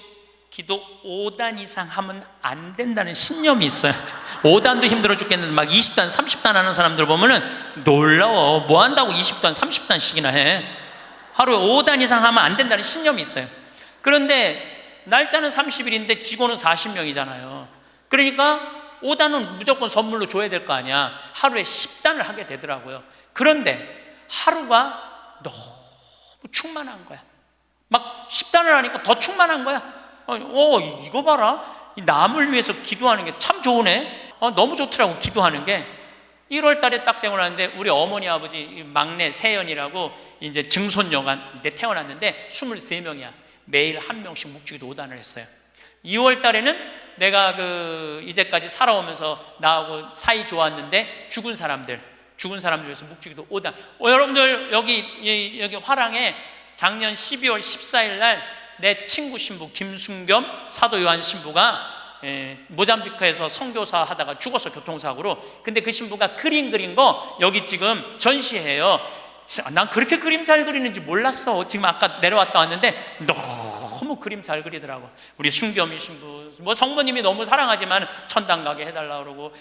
기도 5단 이상 하면 안 된다는 신념이 있어요. 5단도 힘들어 죽겠는데 막 20단 30단 하는 사람들 보면은 놀라워. 뭐 한다고 20단 30단씩이나 해. 하루에 5단 이상 하면 안 된다는 신념이 있어요. 그런데 날짜는 30일인데 직원은 40명이잖아요. 그러니까 5단은 무조건 선물로 줘야 될 거 아니야. 하루에 10단을 하게 되더라고요. 그런데 하루가 너무 충만한 거야. 막 10단을 하니까 더 충만한 거야. 이거 봐라. 남을 위해서 기도하는 게 참 좋으네. 너무 좋더라고, 기도하는 게. 1월 달에 딱 태어났는데 우리 어머니 아버지 막내 세연이라고 이제 증손녀가 태어났는데 23명이야. 매일 한 명씩 묵주기도 5단을 했어요. 2월 달에는 내가 이제까지 살아오면서 나하고 사이 좋았는데 죽은 사람들 위해서 묵주기도 5단. 여러분들 여기 화랑에 작년 12월 14일 날 내 친구 신부 김순겸 사도 요한 신부가 모잠비크에서 선교사 하다가 죽었어, 교통사고로. 근데 그 신부가 그림 그린 거 여기 지금 전시해요. 난 그렇게 그림 잘 그리는지 몰랐어. 지금 아까 내려왔다 왔는데 너무 그림 잘 그리더라고. 우리 순겸이 신부, 뭐 성모님이 너무 사랑하지만 천당 가게 해달라 그러고,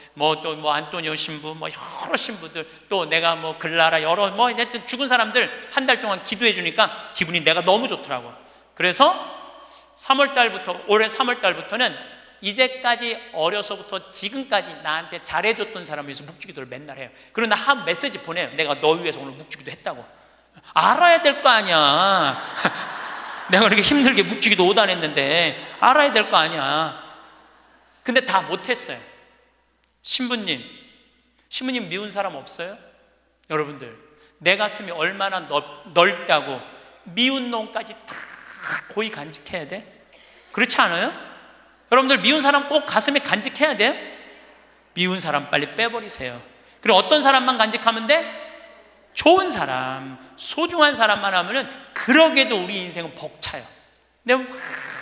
또 안토니오 신부, 여러 신부들, 또 내가 글라라, 여러 하여튼 죽은 사람들 한 달 동안 기도해 주니까 기분이 내가 너무 좋더라고. 그래서 올해 3월 달부터는 이제까지 어려서부터 지금까지 나한테 잘해줬던 사람을 위해서 묵주기도를 맨날 해요. 그리고 나 한 메시지 보내요. 내가 너 위해서 오늘 묵주기도 했다고. 알아야 될 거 아니야. 내가 그렇게 힘들게 묵주기도 5단 했는데 알아야 될 거 아니야. 근데 다 못했어요. 신부님 미운 사람 없어요? 여러분들, 내 가슴이 얼마나 넓다고 미운 놈까지 다 고이 간직해야 돼? 그렇지 않아요? 여러분들, 미운 사람 꼭 가슴에 간직해야 돼요? 미운 사람 빨리 빼버리세요. 그리고 어떤 사람만 간직하면 돼? 좋은 사람, 소중한 사람만 하면은 그러게도 우리 인생은 벅차요. 내가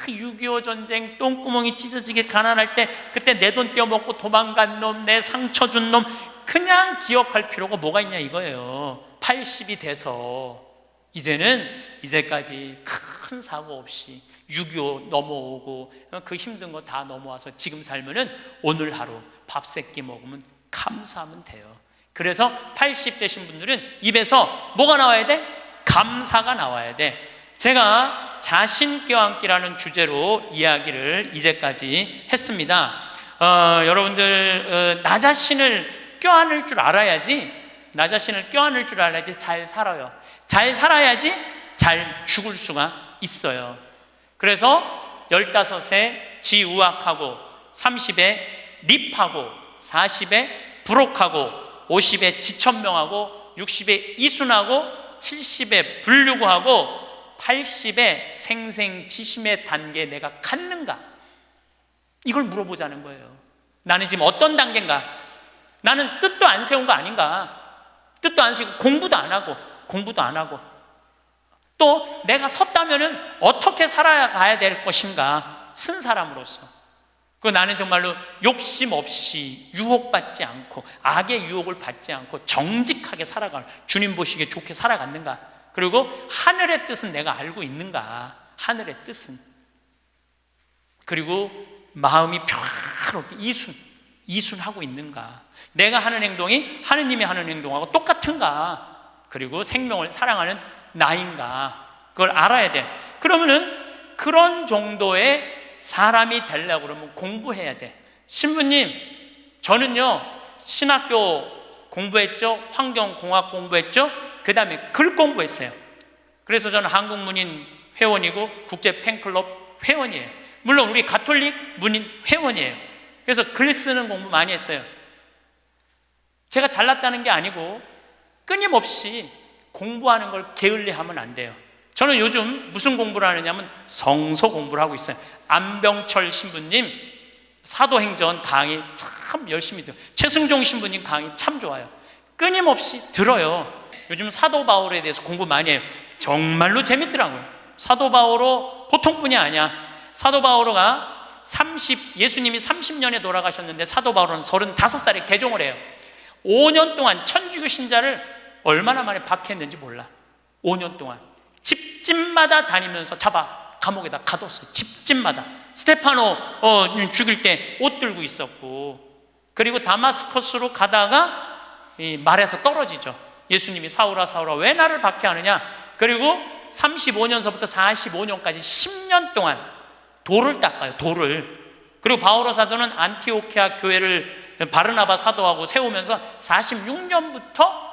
6.25 전쟁 똥구멍이 찢어지게 가난할 때 그때 내 돈 떼어먹고 도망간 놈, 내 상처 준 놈 그냥 기억할 필요가 뭐가 있냐 이거예요. 80이 돼서 이제까지 큰 사고 없이 6.25 넘어오고 그 힘든 거 다 넘어와서 지금 살면은 오늘 하루 밥 3끼 먹으면 감사하면 돼요. 그래서 80 되신 분들은 입에서 뭐가 나와야 돼? 감사가 나와야 돼. 제가 자신 껴안기라는 주제로 이야기를 이제까지 했습니다. 여러분들, 나 자신을 껴안을 줄 알아야지, 잘 살아요. 잘 살아야지 잘 죽을 수가 있어요. 그래서 15에 지우학하고 30에 립하고 40에 부록하고 50에 지천명하고 60에 이순하고 70에 불류구하고 80에 생생지심의 단계에 내가 갔는가? 이걸 물어보자는 거예요. 나는 지금 어떤 단계인가? 나는 뜻도 안 세운 거 아닌가? 뜻도 안 세우고 공부도 안 하고 또 내가 섰다면은 어떻게 살아가야 될 것인가? 쓴 사람으로서. 그 나는 정말로 욕심 없이 유혹받지 않고 악의 유혹을 받지 않고 정직하게 살아가는, 주님 보시기에 좋게 살아갔는가? 그리고 하늘의 뜻은 내가 알고 있는가? 하늘의 뜻은. 그리고 마음이 평화롭게 이순하고 있는가? 내가 하는 행동이 하느님이 하는 행동하고 똑같은가? 그리고 생명을 사랑하는 나인가? 그걸 알아야 돼. 그러면은 그런 정도의 사람이 되려고 그러면 공부해야 돼. 신부님, 저는요 신학교 공부했죠, 환경공학 공부했죠, 그 다음에 글 공부했어요. 그래서 저는 한국문인 회원이고 국제 팬클럽 회원이에요. 물론 우리 가톨릭 문인 회원이에요. 그래서 글 쓰는 공부 많이 했어요. 제가 잘났다는 게 아니고 끊임없이 공부하는 걸 게을리하면 안 돼요. 저는 요즘 무슨 공부를 하느냐면 성서 공부를 하고 있어요. 안병철 신부님 사도행전 강의 참 열심히 들어요. 최승종 신부님 강의 참 좋아요. 끊임없이 들어요. 요즘 사도 바울에 대해서 공부 많이 해요. 정말로 재밌더라고요. 사도 바오로 보통 분이 아니야. 사도 바오로가 예수님이 30년에 돌아가셨는데 사도 바오로는 35살에 개종을 해요. 5년 동안 천주교 신자를 얼마나 만에 박해했는지 몰라. 5년 동안 집집마다 다니면서 잡아 감옥에다 가뒀어요. 집집마다. 스테파노 죽일 때 옷 들고 있었고, 그리고 다마스커스로 가다가 이 말에서 떨어지죠. 예수님이 사울아 사울아 왜 나를 박해하느냐. 그리고 35년서부터 45년까지 10년 동안 돌을 닦아요. 돌을. 그리고 바오로 사도는 안티오키아 교회를 바르나바 사도하고 세우면서 46년부터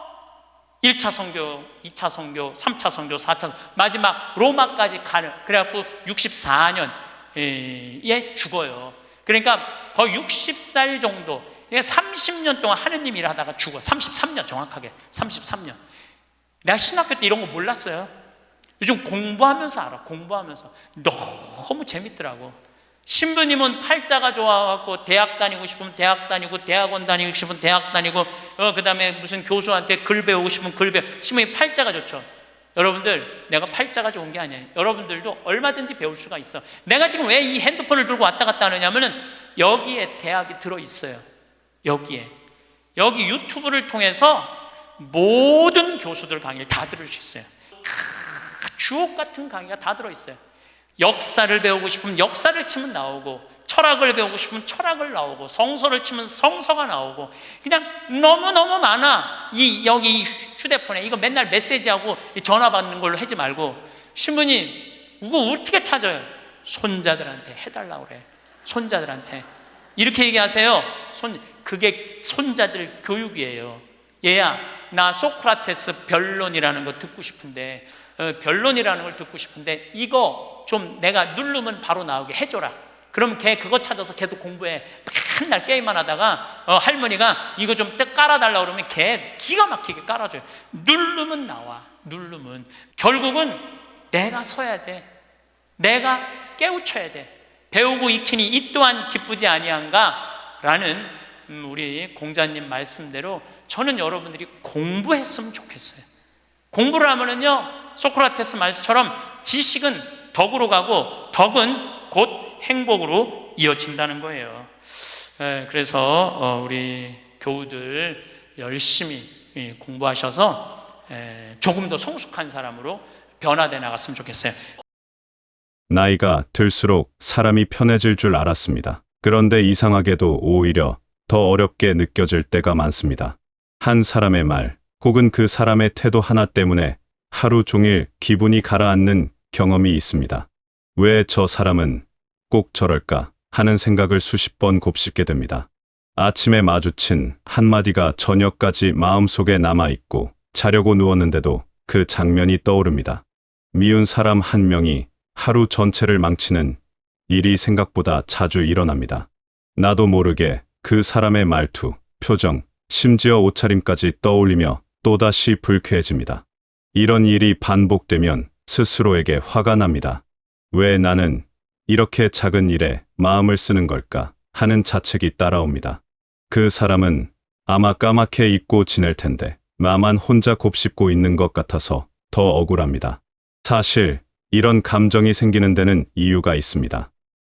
1차 선교, 2차 선교, 3차 선교, 4차 마지막 로마까지 가는, 그래갖고 64년에 죽어요. 그러니까 거의 60살 정도, 30년 동안 하느님 일을 하다가 죽어. 33년 정확하게 33년. 내가 신학교 때 이런 거 몰랐어요. 요즘 공부하면서 알아. 공부하면서 너무 재밌더라고. 신부님은 팔자가 좋아갖고 대학 다니고 싶으면 대학 다니고, 대학원 다니고 싶으면 대학 다니고, 그 다음에 무슨 교수한테 글 배우고 싶으면 글 배우고. 신부님 팔자가 좋죠. 여러분들, 내가 팔자가 좋은 게 아니에요. 여러분들도 얼마든지 배울 수가 있어. 내가 지금 왜 이 핸드폰을 들고 왔다 갔다 하느냐면은 여기에 대학이 들어있어요. 여기 유튜브를 통해서 모든 교수들 강의를 다 들을 수 있어요. 주옥 같은 강의가 다 들어있어요. 역사를 배우고 싶으면 역사를 치면 나오고, 철학을 배우고 싶으면 철학을 나오고, 성서를 치면 성서가 나오고, 그냥 너무너무 많아. 여기 이 휴대폰에 이거 맨날 메시지하고 전화 받는 걸로 하지 말고, 신부님 이거 어떻게 찾아요? 손자들한테 해달라고 그래. 손자들한테 이렇게 얘기하세요. 그게 손자들 교육이에요. 얘야, 나 소크라테스 변론이라는 거 듣고 싶은데, 변론이라는 걸 듣고 싶은데 이거 좀 내가 누르면 바로 나오게 해줘라. 그러면 걔 그거 찾아서 걔도 공부해. 맨날 게임만 하다가 할머니가 이거 좀 깔아달라고 그러면 걔 기가 막히게 깔아줘요. 누르면 나와. 누르면. 결국은 내가 서야 돼. 내가 깨우쳐야 돼. 배우고 익히니 이 또한 기쁘지 아니한가? 라는 우리 공자님 말씀대로 저는 여러분들이 공부했으면 좋겠어요. 공부를 하면은요, 소크라테스 말처럼 지식은 덕으로 가고 덕은 곧 행복으로 이어진다는 거예요. 그래서 우리 교우들 열심히 공부하셔서 조금 더 성숙한 사람으로 변화돼 나갔으면 좋겠어요. 나이가 들수록 사람이 편해질 줄 알았습니다. 그런데 이상하게도 오히려 더 어렵게 느껴질 때가 많습니다. 한 사람의 말, 혹은 그 사람의 태도 하나 때문에 하루 종일 기분이 가라앉는 경험이 있습니다. 왜 저 사람은 꼭 저럴까 하는 생각을 수십 번 곱씹게 됩니다. 아침에 마주친 한마디가 저녁까지 마음속에 남아있고, 자려고 누웠는데도 그 장면이 떠오릅니다. 미운 사람 한 명이 하루 전체를 망치는 일이 생각보다 자주 일어납니다. 나도 모르게 그 사람의 말투, 표정, 심지어 옷차림까지 떠올리며 또다시 불쾌해집니다. 이런 일이 반복되면 스스로에게 화가 납니다. 왜 나는 이렇게 작은 일에 마음을 쓰는 걸까 하는 자책이 따라옵니다. 그 사람은 아마 까맣게 잊고 지낼 텐데 나만 혼자 곱씹고 있는 것 같아서 더 억울합니다. 사실 이런 감정이 생기는 데는 이유가 있습니다.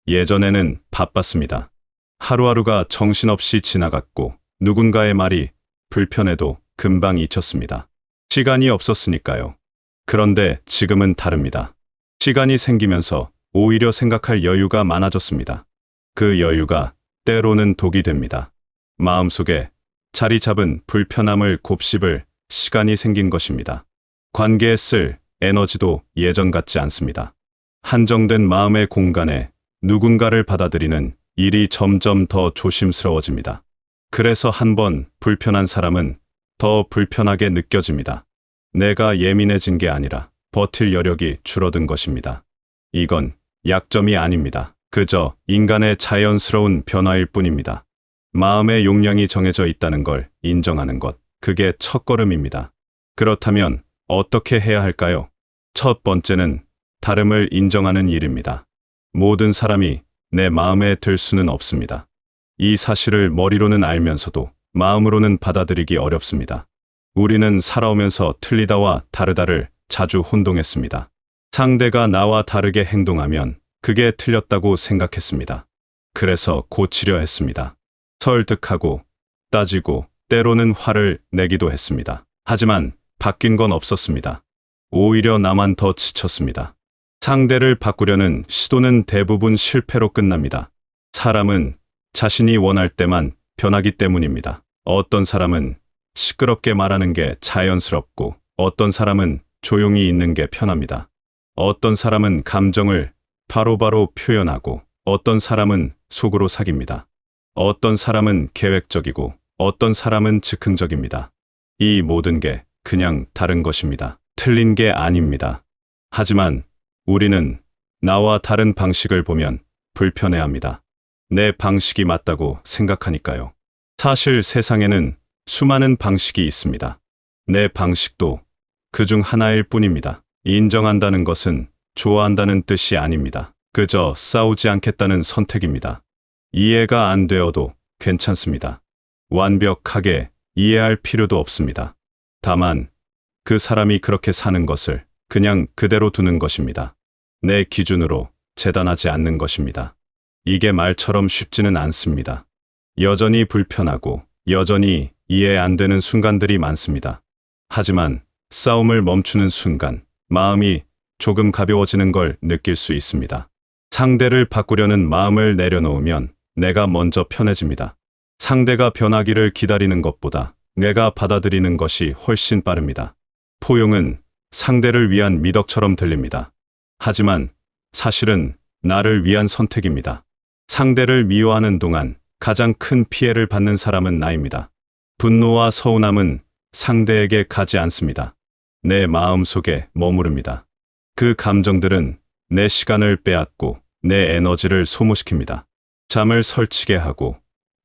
예전에는 바빴습니다. 하루하루가 정신없이 지나갔고 누군가의 말이 불편해도 금방 잊혔습니다. 시간이 없었으니까요. 그런데 지금은 다릅니다. 시간이 생기면서 오히려 생각할 여유가 많아졌습니다. 그 여유가 때로는 독이 됩니다. 마음속에 자리 잡은 불편함을 곱씹을 시간이 생긴 것입니다. 관계에 쓸 에너지도 예전 같지 않습니다. 한정된 마음의 공간에 누군가를 받아들이는 일이 점점 더 조심스러워집니다. 그래서 한번 불편한 사람은 더 불편하게 느껴집니다. 내가 예민해진 게 아니라 버틸 여력이 줄어든 것입니다. 이건 약점이 아닙니다. 그저 인간의 자연스러운 변화일 뿐입니다. 마음의 용량이 정해져 있다는 걸 인정하는 것, 그게 첫걸음입니다. 그렇다면 어떻게 해야 할까요? 첫 번째는 다름을 인정하는 일입니다. 모든 사람이 내 마음에 들 수는 없습니다. 이 사실을 머리로는 알면서도 마음으로는 받아들이기 어렵습니다. 우리는 살아오면서 틀리다와 다르다를 자주 혼동했습니다. 상대가 나와 다르게 행동하면 그게 틀렸다고 생각했습니다. 그래서 고치려 했습니다. 설득하고 따지고 때로는 화를 내기도 했습니다. 하지만 바뀐 건 없었습니다. 오히려 나만 더 지쳤습니다. 상대를 바꾸려는 시도는 대부분 실패로 끝납니다. 사람은 자신이 원할 때만 변하기 때문입니다. 어떤 사람은 시끄럽게 말하는 게 자연스럽고 어떤 사람은 조용히 있는 게 편합니다. 어떤 사람은 감정을 바로바로 표현하고 어떤 사람은 속으로 사깁니다. 어떤 사람은 계획적이고 어떤 사람은 즉흥적입니다. 이 모든 게 그냥 다른 것입니다. 틀린 게 아닙니다. 하지만 우리는 나와 다른 방식을 보면 불편해합니다. 내 방식이 맞다고 생각하니까요. 사실 세상에는 수많은 방식이 있습니다. 내 방식도 그중 하나일 뿐입니다. 인정한다는 것은 좋아한다는 뜻이 아닙니다. 그저 싸우지 않겠다는 선택입니다. 이해가 안 되어도 괜찮습니다. 완벽하게 이해할 필요도 없습니다. 다만 그 사람이 그렇게 사는 것을 그냥 그대로 두는 것입니다. 내 기준으로 재단하지 않는 것입니다. 이게 말처럼 쉽지는 않습니다. 여전히 불편하고 여전히 이해 안 되는 순간들이 많습니다. 하지만 싸움을 멈추는 순간 마음이 조금 가벼워지는 걸 느낄 수 있습니다. 상대를 바꾸려는 마음을 내려놓으면 내가 먼저 편해집니다. 상대가 변하기를 기다리는 것보다 내가 받아들이는 것이 훨씬 빠릅니다. 포용은 상대를 위한 미덕처럼 들립니다. 하지만 사실은 나를 위한 선택입니다. 상대를 미워하는 동안 가장 큰 피해를 받는 사람은 나입니다. 분노와 서운함은 상대에게 가지 않습니다. 내 마음 속에 머무릅니다. 그 감정들은 내 시간을 빼앗고 내 에너지를 소모시킵니다. 잠을 설치게 하고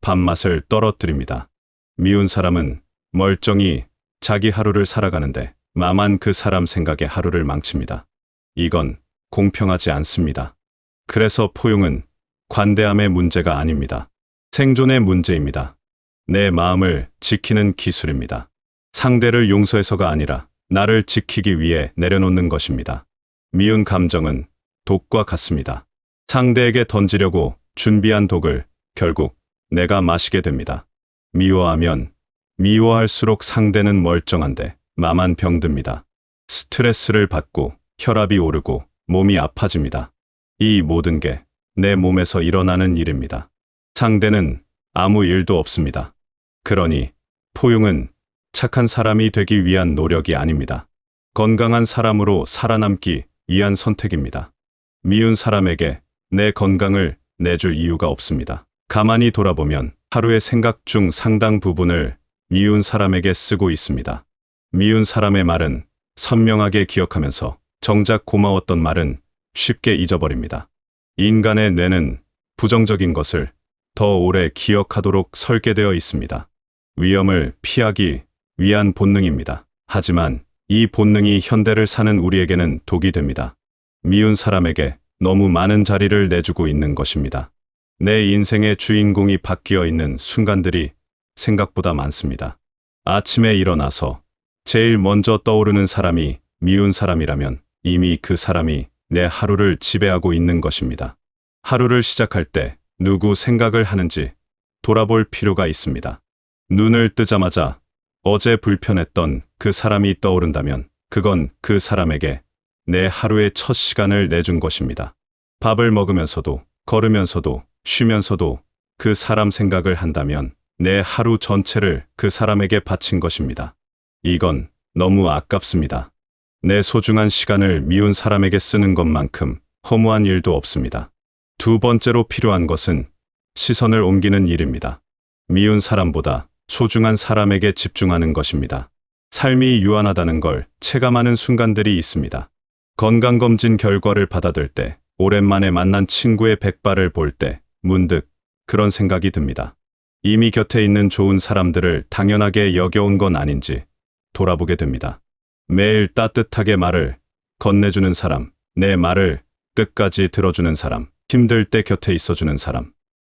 밥맛을 떨어뜨립니다. 미운 사람은 멀쩡히 자기 하루를 살아가는데 나만 그 사람 생각에 하루를 망칩니다. 이건 공평하지 않습니다. 그래서 포용은 관대함의 문제가 아닙니다. 생존의 문제입니다. 내 마음을 지키는 기술입니다. 상대를 용서해서가 아니라 나를 지키기 위해 내려놓는 것입니다. 미운 감정은 독과 같습니다. 상대에게 던지려고 준비한 독을 결국 내가 마시게 됩니다. 미워하면 미워할수록 상대는 멀쩡한데 나만 병듭니다. 스트레스를 받고 혈압이 오르고 몸이 아파집니다. 이 모든 게 내 몸에서 일어나는 일입니다. 상대는 아무 일도 없습니다. 그러니 포용은 착한 사람이 되기 위한 노력이 아닙니다. 건강한 사람으로 살아남기 위한 선택입니다. 미운 사람에게 내 건강을 내줄 이유가 없습니다. 가만히 돌아보면 하루의 생각 중 상당 부분을 미운 사람에게 쓰고 있습니다. 미운 사람의 말은 선명하게 기억하면서 정작 고마웠던 말은 쉽게 잊어버립니다. 인간의 뇌는 부정적인 것을 더 오래 기억하도록 설계되어 있습니다. 위험을 피하기 위한 본능입니다. 하지만 이 본능이 현대를 사는 우리에게는 독이 됩니다. 미운 사람에게 너무 많은 자리를 내주고 있는 것입니다. 내 인생의 주인공이 바뀌어 있는 순간들이 생각보다 많습니다. 아침에 일어나서 제일 먼저 떠오르는 사람이 미운 사람이라면 이미 그 사람이 내 하루를 지배하고 있는 것입니다. 하루를 시작할 때 누구 생각을 하는지 돌아볼 필요가 있습니다. 눈을 뜨자마자 어제 불편했던 그 사람이 떠오른다면 그건 그 사람에게 내 하루의 첫 시간을 내준 것입니다. 밥을 먹으면서도 걸으면서도 쉬면서도 그 사람 생각을 한다면 내 하루 전체를 그 사람에게 바친 것입니다. 이건 너무 아깝습니다. 내 소중한 시간을 미운 사람에게 쓰는 것만큼 허무한 일도 없습니다. 두 번째로 필요한 것은 시선을 옮기는 일입니다. 미운 사람보다 소중한 사람에게 집중하는 것입니다. 삶이 유한하다는 걸 체감하는 순간들이 있습니다. 건강검진 결과를 받아들 때, 오랜만에 만난 친구의 백발을 볼 때 문득 그런 생각이 듭니다. 이미 곁에 있는 좋은 사람들을 당연하게 여겨온 건 아닌지 돌아보게 됩니다. 매일 따뜻하게 말을 건네주는 사람, 내 말을 끝까지 들어주는 사람, 힘들 때 곁에 있어주는 사람.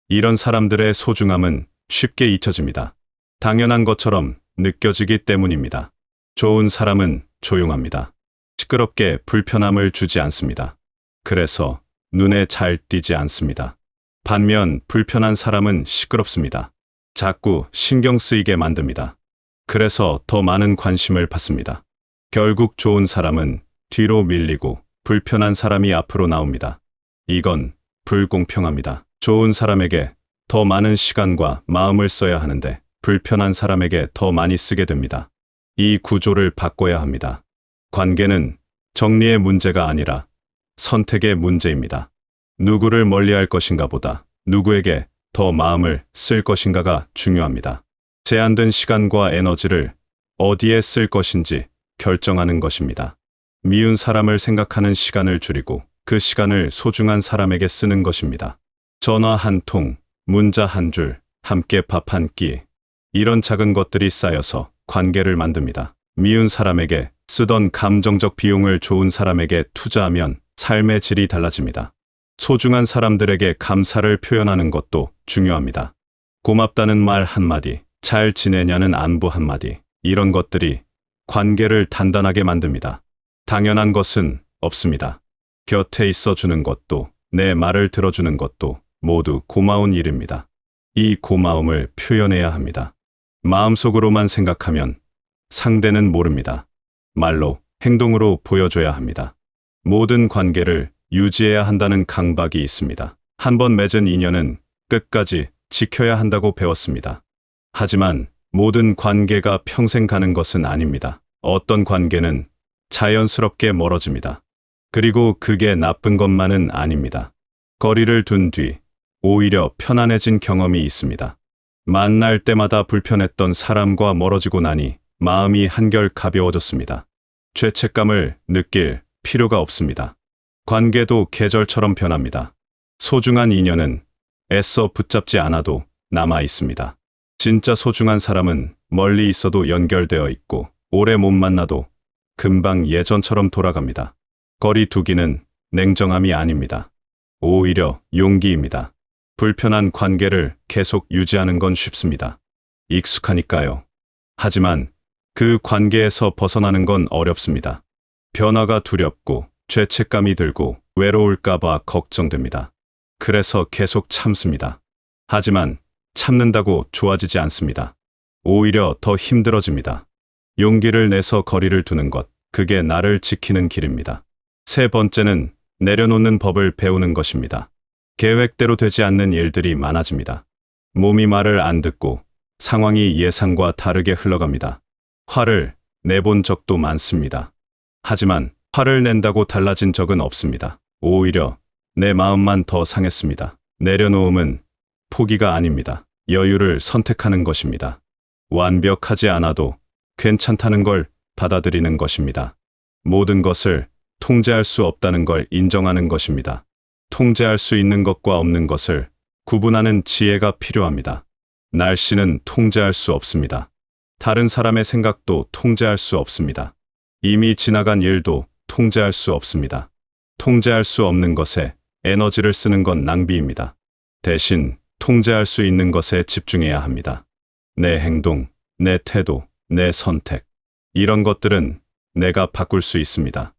이런 사람들의 소중함은 쉽게 잊혀집니다. 당연한 것처럼 느껴지기 때문입니다. 좋은 사람은 조용합니다. 시끄럽게 불편함을 주지 않습니다. 그래서 눈에 잘 띄지 않습니다. 반면 불편한 사람은 시끄럽습니다. 자꾸 신경 쓰이게 만듭니다. 그래서 더 많은 관심을 받습니다. 결국 좋은 사람은 뒤로 밀리고 불편한 사람이 앞으로 나옵니다. 이건 불공평합니다. 좋은 사람에게 더 많은 시간과 마음을 써야 하는데 불편한 사람에게 더 많이 쓰게 됩니다. 이 구조를 바꿔야 합니다. 관계는 정리의 문제가 아니라 선택의 문제입니다. 누구를 멀리할 것인가 보다 누구에게 더 마음을 쓸 것인가가 중요합니다. 제한된 시간과 에너지를 어디에 쓸 것인지 결정하는 것입니다. 미운 사람을 생각하는 시간을 줄이고 그 시간을 소중한 사람에게 쓰는 것입니다. 전화 한 통, 문자 한 줄, 함께 밥 한 끼. 이런 작은 것들이 쌓여서 관계를 만듭니다. 미운 사람에게 쓰던 감정적 비용을 좋은 사람에게 투자하면 삶의 질이 달라집니다. 소중한 사람들에게 감사를 표현하는 것도 중요합니다. 고맙다는 말 한마디, 잘 지내냐는 안부 한마디, 이런 것들이 관계를 단단하게 만듭니다. 당연한 것은 없습니다. 곁에 있어 주는 것도, 내 말을 들어주는 것도 모두 고마운 일입니다. 이 고마움을 표현해야 합니다. 마음속으로만 생각하면 상대는 모릅니다. 말로, 행동으로 보여줘야 합니다. 모든 관계를 유지해야 한다는 강박이 있습니다. 한번 맺은 인연은 끝까지 지켜야 한다고 배웠습니다. 하지만 모든 관계가 평생 가는 것은 아닙니다. 어떤 관계는 자연스럽게 멀어집니다. 그리고 그게 나쁜 것만은 아닙니다. 거리를 둔 뒤 오히려 편안해진 경험이 있습니다. 만날 때마다 불편했던 사람과 멀어지고 나니 마음이 한결 가벼워졌습니다. 죄책감을 느낄 필요가 없습니다. 관계도 계절처럼 변합니다. 소중한 인연은 애써 붙잡지 않아도 남아 있습니다. 진짜 소중한 사람은 멀리 있어도 연결되어 있고 오래 못 만나도 금방 예전처럼 돌아갑니다. 거리 두기는 냉정함이 아닙니다. 오히려 용기입니다. 불편한 관계를 계속 유지하는 건 쉽습니다. 익숙하니까요. 하지만 그 관계에서 벗어나는 건 어렵습니다. 변화가 두렵고 죄책감이 들고 외로울까봐 걱정됩니다. 그래서 계속 참습니다. 하지만 참는다고 좋아지지 않습니다. 오히려 더 힘들어집니다. 용기를 내서 거리를 두는 것, 그게 나를 지키는 길입니다. 세 번째는 내려놓는 법을 배우는 것입니다. 계획대로 되지 않는 일들이 많아집니다. 몸이 말을 안 듣고 상황이 예상과 다르게 흘러갑니다. 화를 내본 적도 많습니다. 하지만 화를 낸다고 달라진 적은 없습니다. 오히려 내 마음만 더 상했습니다. 내려놓음은 포기가 아닙니다. 여유를 선택하는 것입니다. 완벽하지 않아도 괜찮다는 걸 받아들이는 것입니다. 모든 것을 통제할 수 없다는 걸 인정하는 것입니다. 통제할 수 있는 것과 없는 것을 구분하는 지혜가 필요합니다. 날씨는 통제할 수 없습니다. 다른 사람의 생각도 통제할 수 없습니다. 이미 지나간 일도 통제할 수 없습니다. 통제할 수 없는 것에 에너지를 쓰는 건 낭비입니다. 대신 통제할 수 있는 것에 집중해야 합니다. 내 행동, 내 태도, 내 선택. 이런 것들은 내가 바꿀 수 있습니다.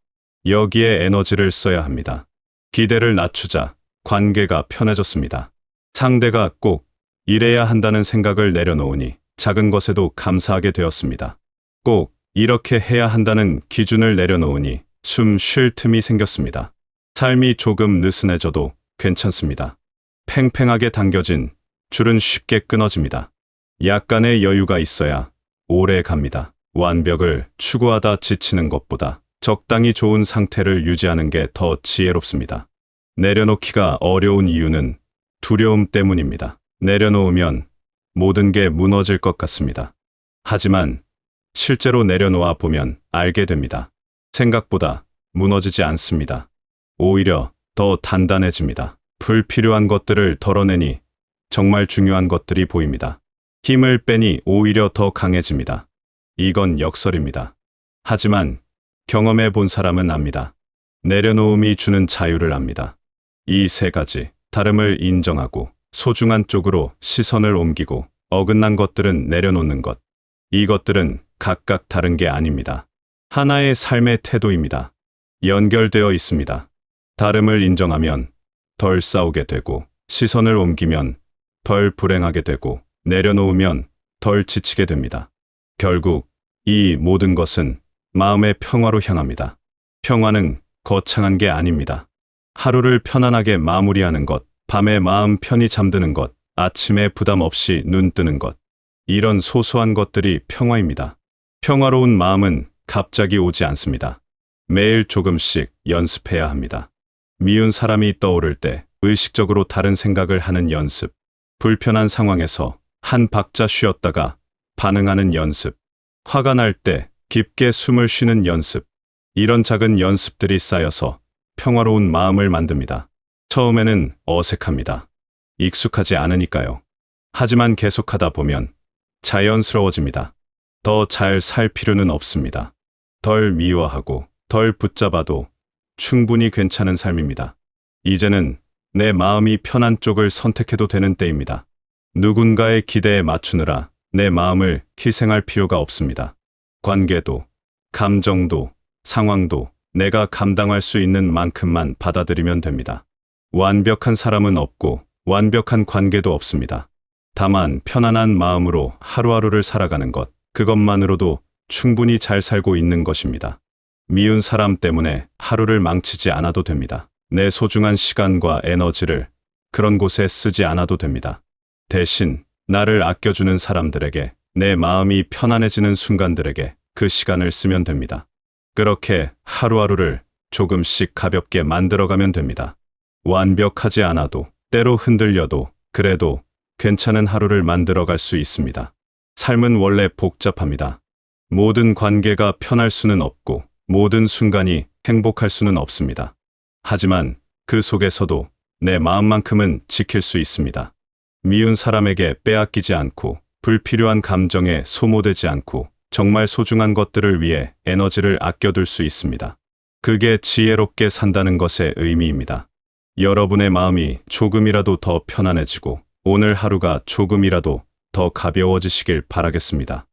여기에 에너지를 써야 합니다. 기대를 낮추자 관계가 편해졌습니다. 상대가 꼭 이래야 한다는 생각을 내려놓으니 작은 것에도 감사하게 되었습니다. 꼭 이렇게 해야 한다는 기준을 내려놓으니 숨 쉴 틈이 생겼습니다. 삶이 조금 느슨해져도 괜찮습니다. 팽팽하게 당겨진 줄은 쉽게 끊어집니다. 약간의 여유가 있어야 오래 갑니다. 완벽을 추구하다 지치는 것보다 적당히 좋은 상태를 유지하는 게 더 지혜롭습니다. 내려놓기가 어려운 이유는 두려움 때문입니다. 내려놓으면 모든 게 무너질 것 같습니다. 하지만 실제로 내려놓아 보면 알게 됩니다. 생각보다 무너지지 않습니다. 오히려 더 단단해집니다. 불필요한 것들을 덜어내니 정말 중요한 것들이 보입니다. 힘을 빼니 오히려 더 강해집니다. 이건 역설입니다. 하지만 경험해 본 사람은 압니다. 내려놓음이 주는 자유를 압니다. 이 세 가지, 다름을 인정하고 소중한 쪽으로 시선을 옮기고 어긋난 것들은 내려놓는 것. 이것들은 각각 다른 게 아닙니다. 하나의 삶의 태도입니다. 연결되어 있습니다. 다름을 인정하면 덜 싸우게 되고, 시선을 옮기면 덜 불행하게 되고, 내려놓으면 덜 지치게 됩니다. 결국 이 모든 것은 마음의 평화로 향합니다. 평화는 거창한 게 아닙니다. 하루를 편안하게 마무리하는 것, 밤에 마음 편히 잠드는 것, 아침에 부담 없이 눈 뜨는 것. 이런 소소한 것들이 평화입니다. 평화로운 마음은 갑자기 오지 않습니다. 매일 조금씩 연습해야 합니다. 미운 사람이 떠오를 때 의식적으로 다른 생각을 하는 연습. 불편한 상황에서 한 박자 쉬었다가 반응하는 연습. 화가 날 때 깊게 숨을 쉬는 연습. 이런 작은 연습들이 쌓여서 평화로운 마음을 만듭니다. 처음에는 어색합니다. 익숙하지 않으니까요. 하지만 계속하다 보면 자연스러워집니다. 더 잘 살 필요는 없습니다. 덜 미워하고 덜 붙잡아도 충분히 괜찮은 삶입니다. 이제는 내 마음이 편한 쪽을 선택해도 되는 때입니다. 누군가의 기대에 맞추느라 내 마음을 희생할 필요가 없습니다. 관계도, 감정도, 상황도 내가 감당할 수 있는 만큼만 받아들이면 됩니다. 완벽한 사람은 없고 완벽한 관계도 없습니다. 다만 편안한 마음으로 하루하루를 살아가는 것, 그것만으로도 충분히 잘 살고 있는 것입니다. 미운 사람 때문에 하루를 망치지 않아도 됩니다. 내 소중한 시간과 에너지를 그런 곳에 쓰지 않아도 됩니다. 대신 나를 아껴주는 사람들에게, 내 마음이 편안해지는 순간들에게 그 시간을 쓰면 됩니다. 그렇게 하루하루를 조금씩 가볍게 만들어가면 됩니다. 완벽하지 않아도, 때로 흔들려도, 그래도 괜찮은 하루를 만들어갈 수 있습니다. 삶은 원래 복잡합니다. 모든 관계가 편할 수는 없고, 모든 순간이 행복할 수는 없습니다. 하지만 그 속에서도 내 마음만큼은 지킬 수 있습니다. 미운 사람에게 빼앗기지 않고, 불필요한 감정에 소모되지 않고, 정말 소중한 것들을 위해 에너지를 아껴둘 수 있습니다. 그게 지혜롭게 산다는 것의 의미입니다. 여러분의 마음이 조금이라도 더 편안해지고 오늘 하루가 조금이라도 더 가벼워지시길 바라겠습니다.